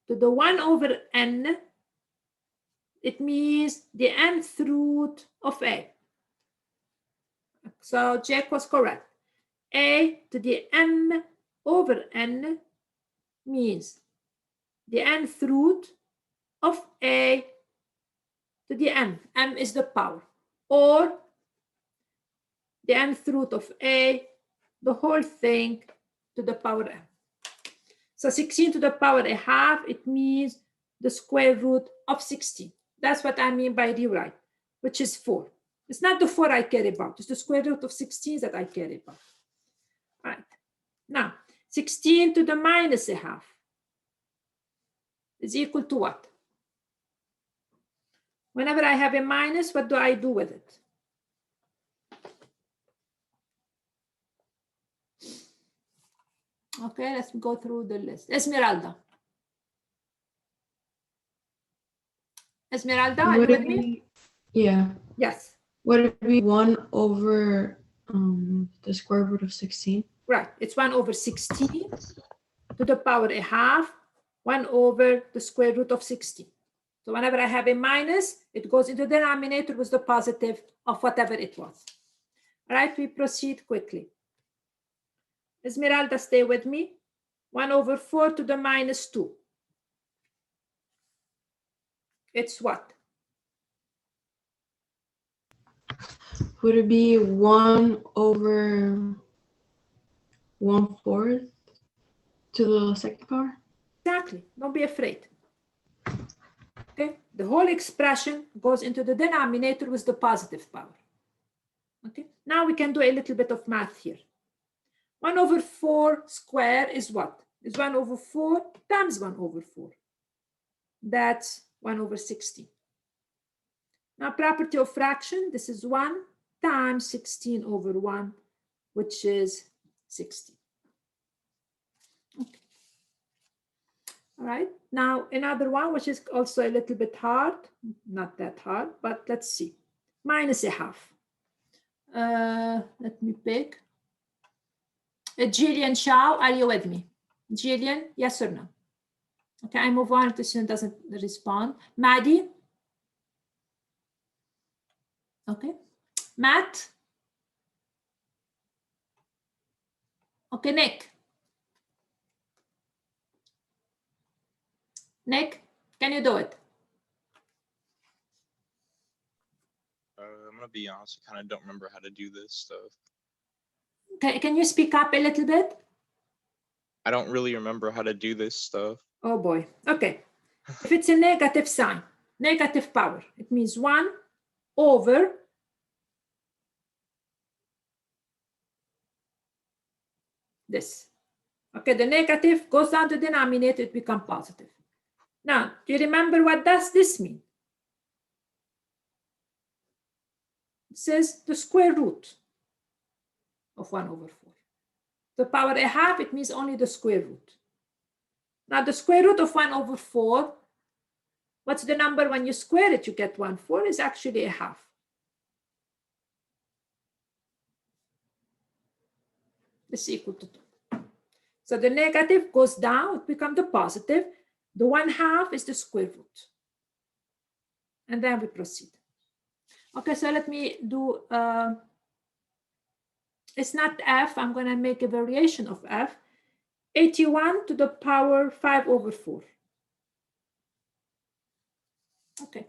to the 1 over n, it means the nth root of a. So Jack was correct. A to the m over n means the nth root of a to the m. M is the power, or the nth root of a, the whole thing to the power m. So 16 to the power a half, it means the square root of 16. That's what I mean by rewrite, which is 4. It's not the 4 I care about. It's the square root of 16 that I care about. All right. Now, 16 to the minus a half is equal to what? Whenever I have a minus, what do I do with it? Okay, let's go through the list. Esmeralda. Esmeralda, are you with me? Yeah. Yes. Would it be 1 over the square root of 16? Right. It's 1 over 16 to the power a half, 1 over the square root of 16. So whenever I have a minus, it goes into the denominator with the positive of whatever it was. All right, we proceed quickly. Esmeralda, stay with me. 1 over 4 to the minus 2. It's what? Would it be 1 over 1/4 to the second power? Exactly. Don't be afraid. Okay. The whole expression goes into the denominator with the positive power. Okay. Now we can do a little bit of math here. 1 over 4 square is what? Is 1 over 4 times 1 over 4. That's 1 over 16. Now, property of fraction, this is 1 times 16 over 1, which is 60. Okay. All right. Now, another one, which is also a little bit hard, not that hard, but let's see. Minus a half. Let me pick. Jillian Shao, are you with me? Jillian, yes or no? Okay, I move on if the student doesn't respond. Maddie? Okay. Matt? Okay, Nick? Nick, can you do it? I'm gonna be honest, I kind of don't remember how to do this stuff. Okay, can you speak up a little bit? I don't really remember how to do this stuff. Oh boy. Okay. If it's a negative sign, negative power, it means 1 over this. Okay, the negative goes down to the denominator, it becomes positive. Now, do you remember what does this mean? It says the square root of 1 over 4. The power a half, it means only the square root. Now, the square root of 1 over 4, what's the number when you square it? You get 1. 4 is actually a half. This is equal to 2. So the negative goes down, it becomes the positive. The 1/2 is the square root. And then we proceed. Okay, so let me do, it's not f, I'm going to make a variation of f. 81 to the power 5 over 4. Okay.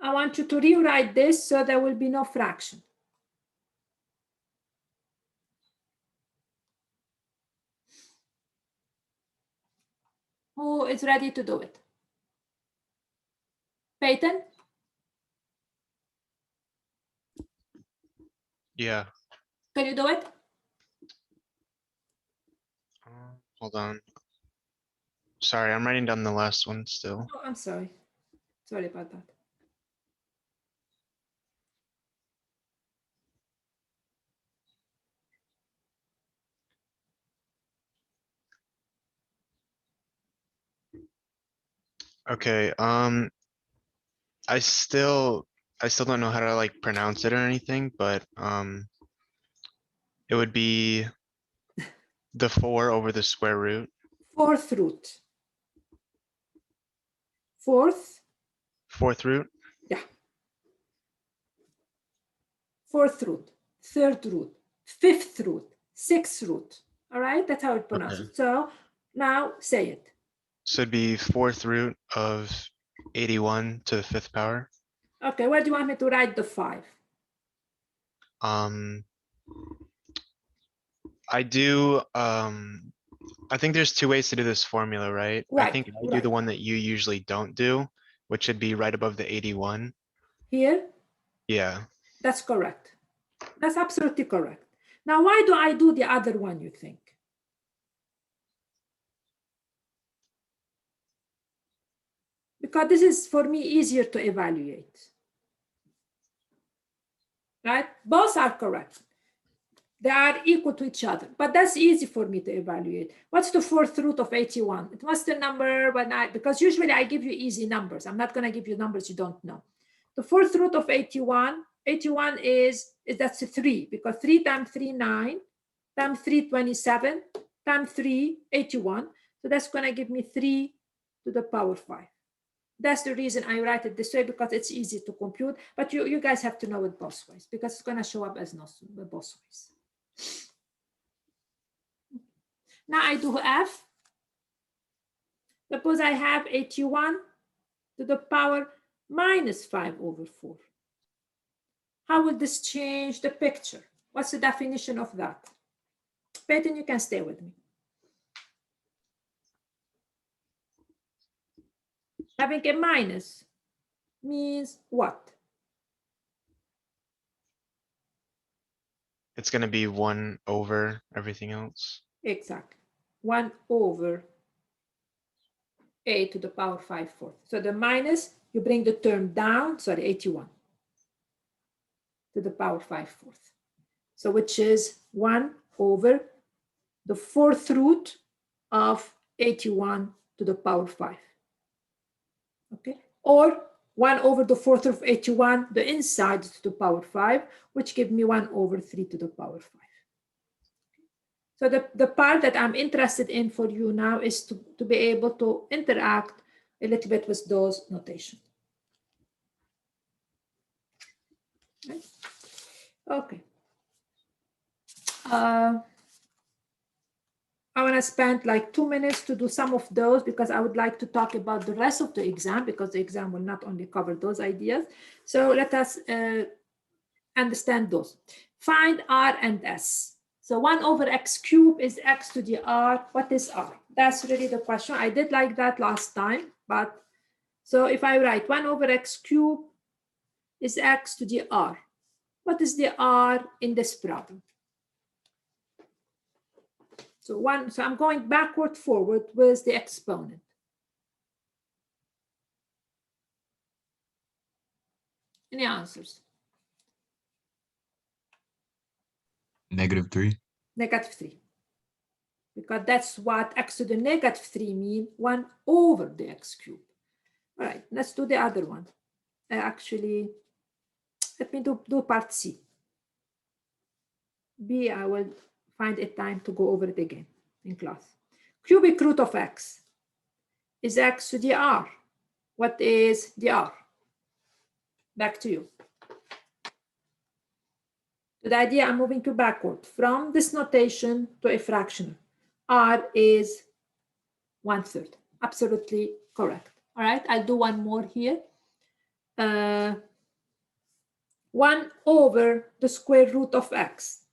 I want you to rewrite this so there will be no fraction. Who is ready to do it? Peyton? Yeah. Can you do it? Hold on. Sorry, I'm writing down the last one still. Oh, I'm sorry. Sorry about that. Okay. I still don't know how to like pronounce it or anything, but it would be the 4 over the square root. Fourth root. Fourth Root. fourth root, third root, fifth root, sixth root. All right, that's how it pronounced Okay. it. So now say it. So it'd be 4th root of 81 to the 5th power. Okay, where do you want me to write the 5? I do, I think there's 2 ways to do this formula, right? I Right, think I do right. the one that you usually don't do, which should be right above the 81. Here, Yeah. that's correct. That's absolutely correct. Now, why do I do the other one, you think? Because this is, for me, easier to evaluate. Right? Both are correct. They are equal to each other, but that's easy for me to evaluate. What's the fourth root of 81? It was the number when because usually I give you easy numbers. I'm not going to give you numbers you don't know. The fourth root of 81 is that's a 3, because 3 times 3, 9, times 3, 27, times 3, 81. So that's going to give me 3 to the power 5. That's the reason I write it this way, because it's easy to compute, but you guys have to know it both ways, because it's going to show up as both ways. Now I do f. Suppose I have 81 to the power minus 5 over 4. How will this change the picture? What's the definition of that? Peyton, you can stay with me. Having a minus means what? It's going to be 1 over everything else. Exactly. 1 over a to the power 5/4. So the minus, you bring the term down, sorry, 81 to the power 5/4. So which is 1 over the 4th root of 81 to the power 5. Okay, or 1 over the 4th of 81, the inside to the power 5, which gives me 1 over 3 to the power 5. So the part that I'm interested in for you now is to be able to interact a little bit with those notations. Right? Okay. I want to spend like 2 minutes to do some of those, because I would like to talk about the rest of the exam, because the exam will not only cover those ideas. So let us understand those. Find R and S. So 1 over x cubed is x to the r. What is r? that's really the question. I did like that last time, but so if I write 1 over x cubed is x to the r. What is the r in this problem? So I'm going backward, forward with the exponent. Any answers? -3. -3. Because that's what x to the -3 mean, 1 over the x cubed. All right, let's do the other one. Actually, let me do part C. B, I will find a time to go over it again in class. Cubic root of x is x to the r. What is the r? Back to you. The idea I'm moving you backward from this notation to a fractional. R is 1/3. Absolutely correct. All right, I'll do one more here. 1 over the square root of x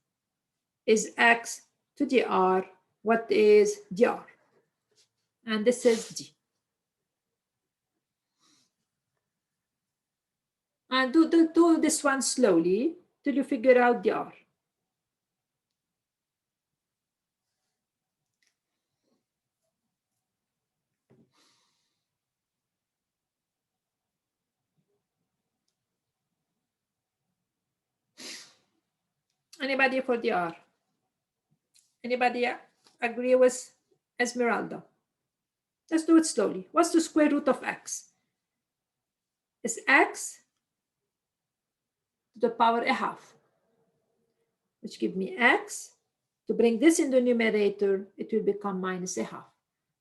is x to the r. What is the r? And this is d. And do this one slowly till you figure out the r. Anybody for the r? Anybody agree with Esmeralda? Let's do it slowly. What's the square root of x? It's x to the power a half, which gives me x. To bring this in the numerator, it will become minus a half.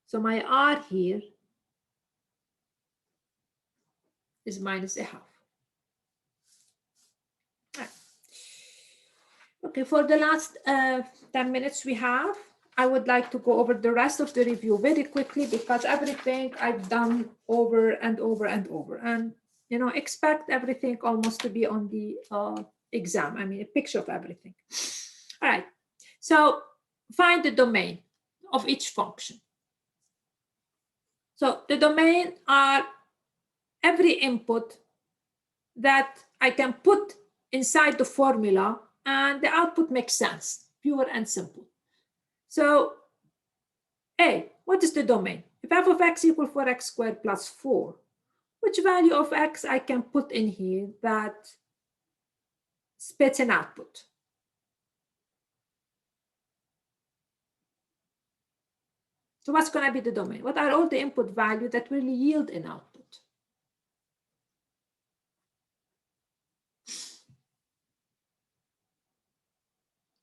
So my r here is minus a half. Okay, for the last 10 minutes we have, I would like to go over the rest of the review very quickly because everything I've done over and over and over. And, you know, expect everything almost to be on the exam. I mean, a picture of everything. All right, so find the domain of each function. So the domain are every input that I can put inside the formula and the output makes sense, pure and simple. So A, what is the domain? If f of x equals 4x squared plus 4, which value of x I can put in here that spits an output? So what's going to be the domain? What are all the input values that will yield an output?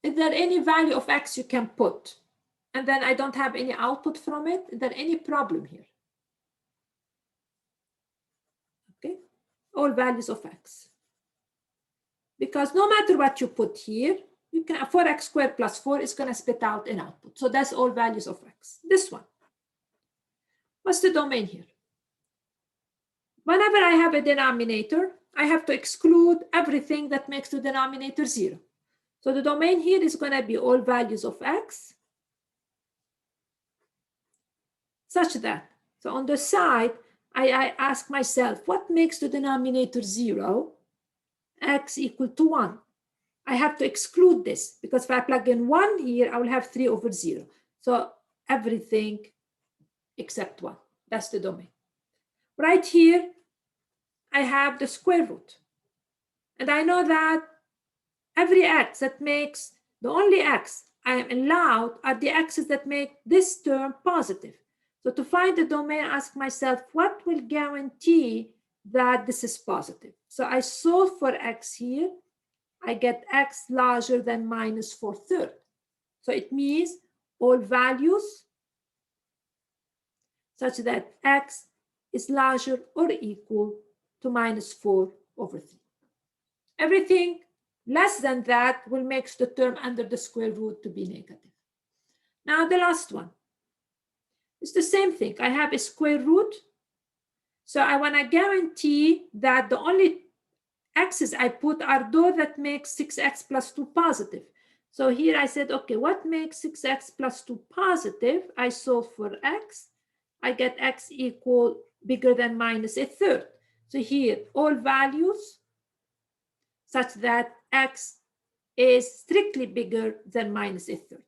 Is there any value of x you can put and then I don't have any output from it? Is there any problem here? Okay, all values of x. Because no matter what you put here, you can 4x squared plus 4 is going to spit out an output. So that's all values of x. This one. What's the domain here? Whenever I have a denominator, I have to exclude everything that makes the denominator 0. So the domain here is going to be all values of x, such that, so on the side, I ask myself, what makes the denominator 0? X equal to 1. I have to exclude this because if I plug in 1 here, I will have 3 over 0. So everything except 1. That's the domain. Right here, I have the square root. And I know that every x that makes, the only x I am allowed are the x's that make this term positive. So to find the domain, I ask myself, what will guarantee that this is positive? So I solve for x here. I get x larger than minus 4/3. So it means all values such that x is larger or equal to minus 4/3. Everything less than that will make the term under the square root to be negative. Now the last one. It's the same thing. I have a square root. So I want to guarantee that the only x's I put are those that make 6x plus 2 positive. So here I said, okay, what makes 6x plus 2 positive? I solve for x. I get x equal bigger than minus a third. So here, all values such that x is strictly bigger than minus a third.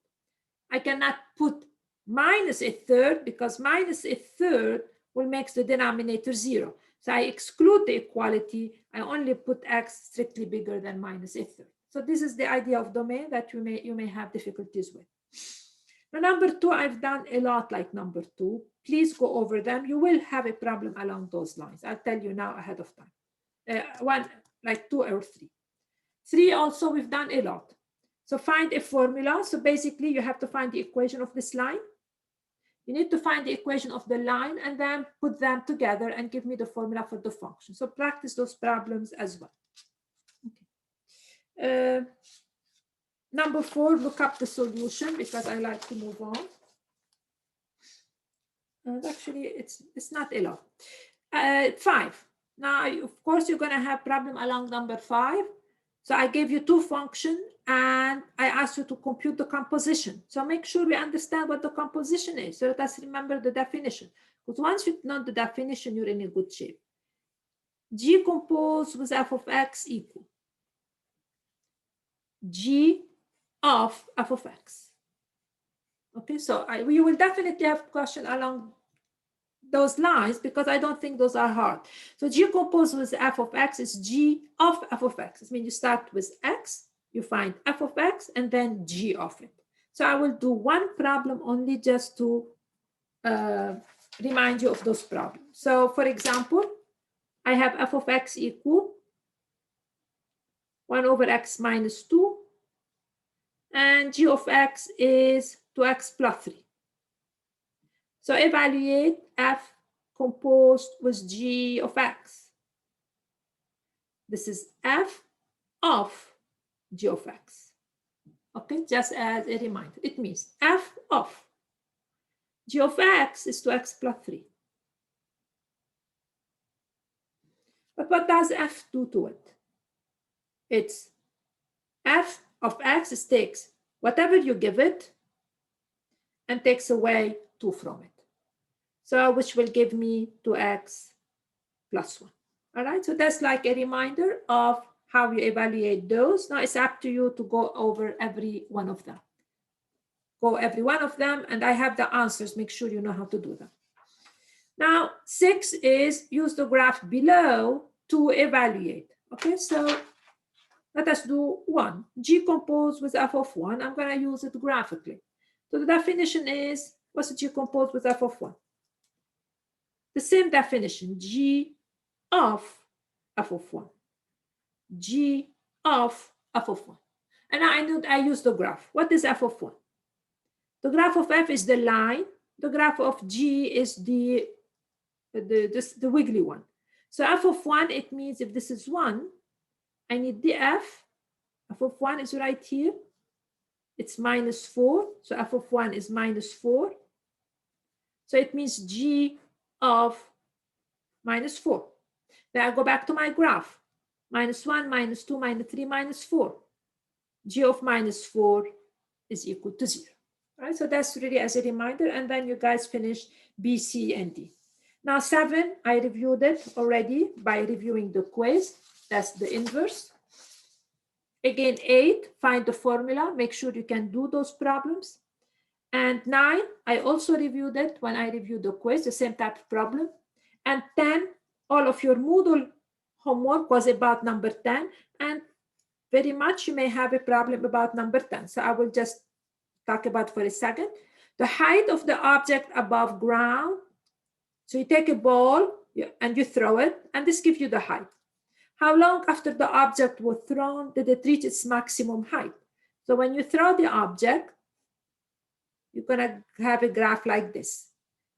I cannot put minus a third because minus a third will make the denominator 0. So I exclude the equality. I only put x strictly bigger than minus a third. So this is the idea of domain that you may have difficulties with. Now, number 2, I've done a lot like number 2. Please go over them. You will have a problem along those lines. I'll tell you now ahead of time. One, like 2 or 3. 3 also, we've done a lot. So find a formula. So basically, you have to find the equation of this line. You need to find the equation of the line and then put them together and give me the formula for the function. So practice those problems as well. Okay. Number 4, look up the solution because I like to move on. And actually, it's not a lot. 5. Now, of course, you're going to have problem along number 5. So I gave you 2 functions and I asked you to compute the composition. So make sure we understand what the composition is. So let us remember the definition. Because once you know the definition, you're in a good shape. G composed with f of x equal G of f of x. Okay, so we will definitely have question along those lines because I don't think those are hard. So G composed with f of x is G of f of x. It means you start with x, you find f of x, and then G of it. So I will do one problem only just to remind you of those problems. So for example, I have f of x equal 1 over x minus 2, and G of x is 2x plus 3. So evaluate f composed with G of x. This is f of G of x. Okay, just as a reminder, it means f of G of x is 2x plus 3. But what does f do to it? It's f of x takes whatever you give it and takes away 2 from it. So which will give me 2x plus 1. All right, so that's like a reminder of how you evaluate those. Now it's up to you to go over every one of them. Go every one of them, and I have the answers. Make sure you know how to do them. Now 6 is use the graph below to evaluate. Okay, so let us do 1. G composed with f of 1. I'm going to use it graphically. So the definition is, what's G composed with f of 1? The same definition, G of f of 1. G of f of 1. And I know I use the graph. What is f of 1? The graph of f is the line. The graph of G is the wiggly one. So f of 1, it means if this is 1, I need the f. F of 1 is right here. It's minus 4. So f of 1 is minus 4. So it means G of minus 4. Then I go back to my graph. Minus 1, minus 2, minus 3, minus 4. G of minus 4 is equal to 0. All right, so that's really as a reminder. And then you guys finish B, C, and D. Now 7, I reviewed it already by reviewing the quiz. That's the inverse. Again, 8, find the formula. Make sure you can do those problems. And 9, I also reviewed it when I reviewed the quiz, the same type of problem. And 10, all of your Moodle homework was about number 10. And very much you may have a problem about number 10. So I will just talk about for a second. The height of the object above ground. So you take a ball and you throw it, and this gives you the height. How long after the object was thrown did it reach its maximum height? So when you throw the object, you're going to have a graph like this.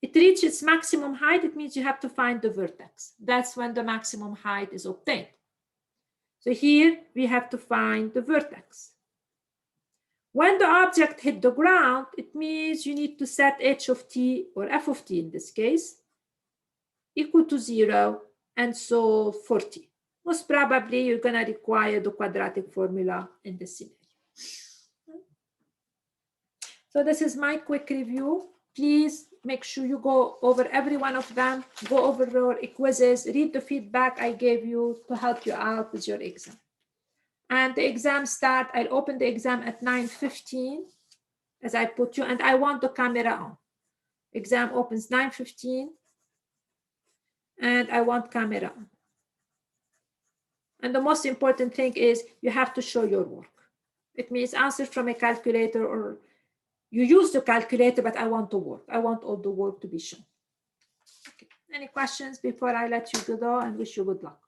It reaches its maximum height, it means you have to find the vertex. That's when the maximum height is obtained. So here we have to find the vertex. When the object hit the ground, it means you need to set h of t, or f of t in this case, equal to 0, and solve for t. Most probably, you're going to require the quadratic formula in this scenario. So this is my quick review. Please make sure you go over every one of them, go over your quizzes, read the feedback I gave you to help you out with your exam. And the exam start, I'll open the exam at 9:15 as I put you, and I want the camera on. Exam opens 9:15 and I want camera on. And the most important thing is you have to show your work. It means answer from a calculator, or you use the calculator, but I want the work. I want all the work to be shown. Okay. Any questions before I let you go and wish you good luck?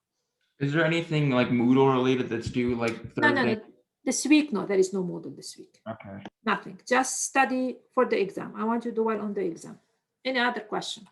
Is there anything like Moodle related that's due like Thursday? No. This week, no, there is no Moodle this week. Okay. Nothing. Just study for the exam. I want you to do well on the exam. Any other question?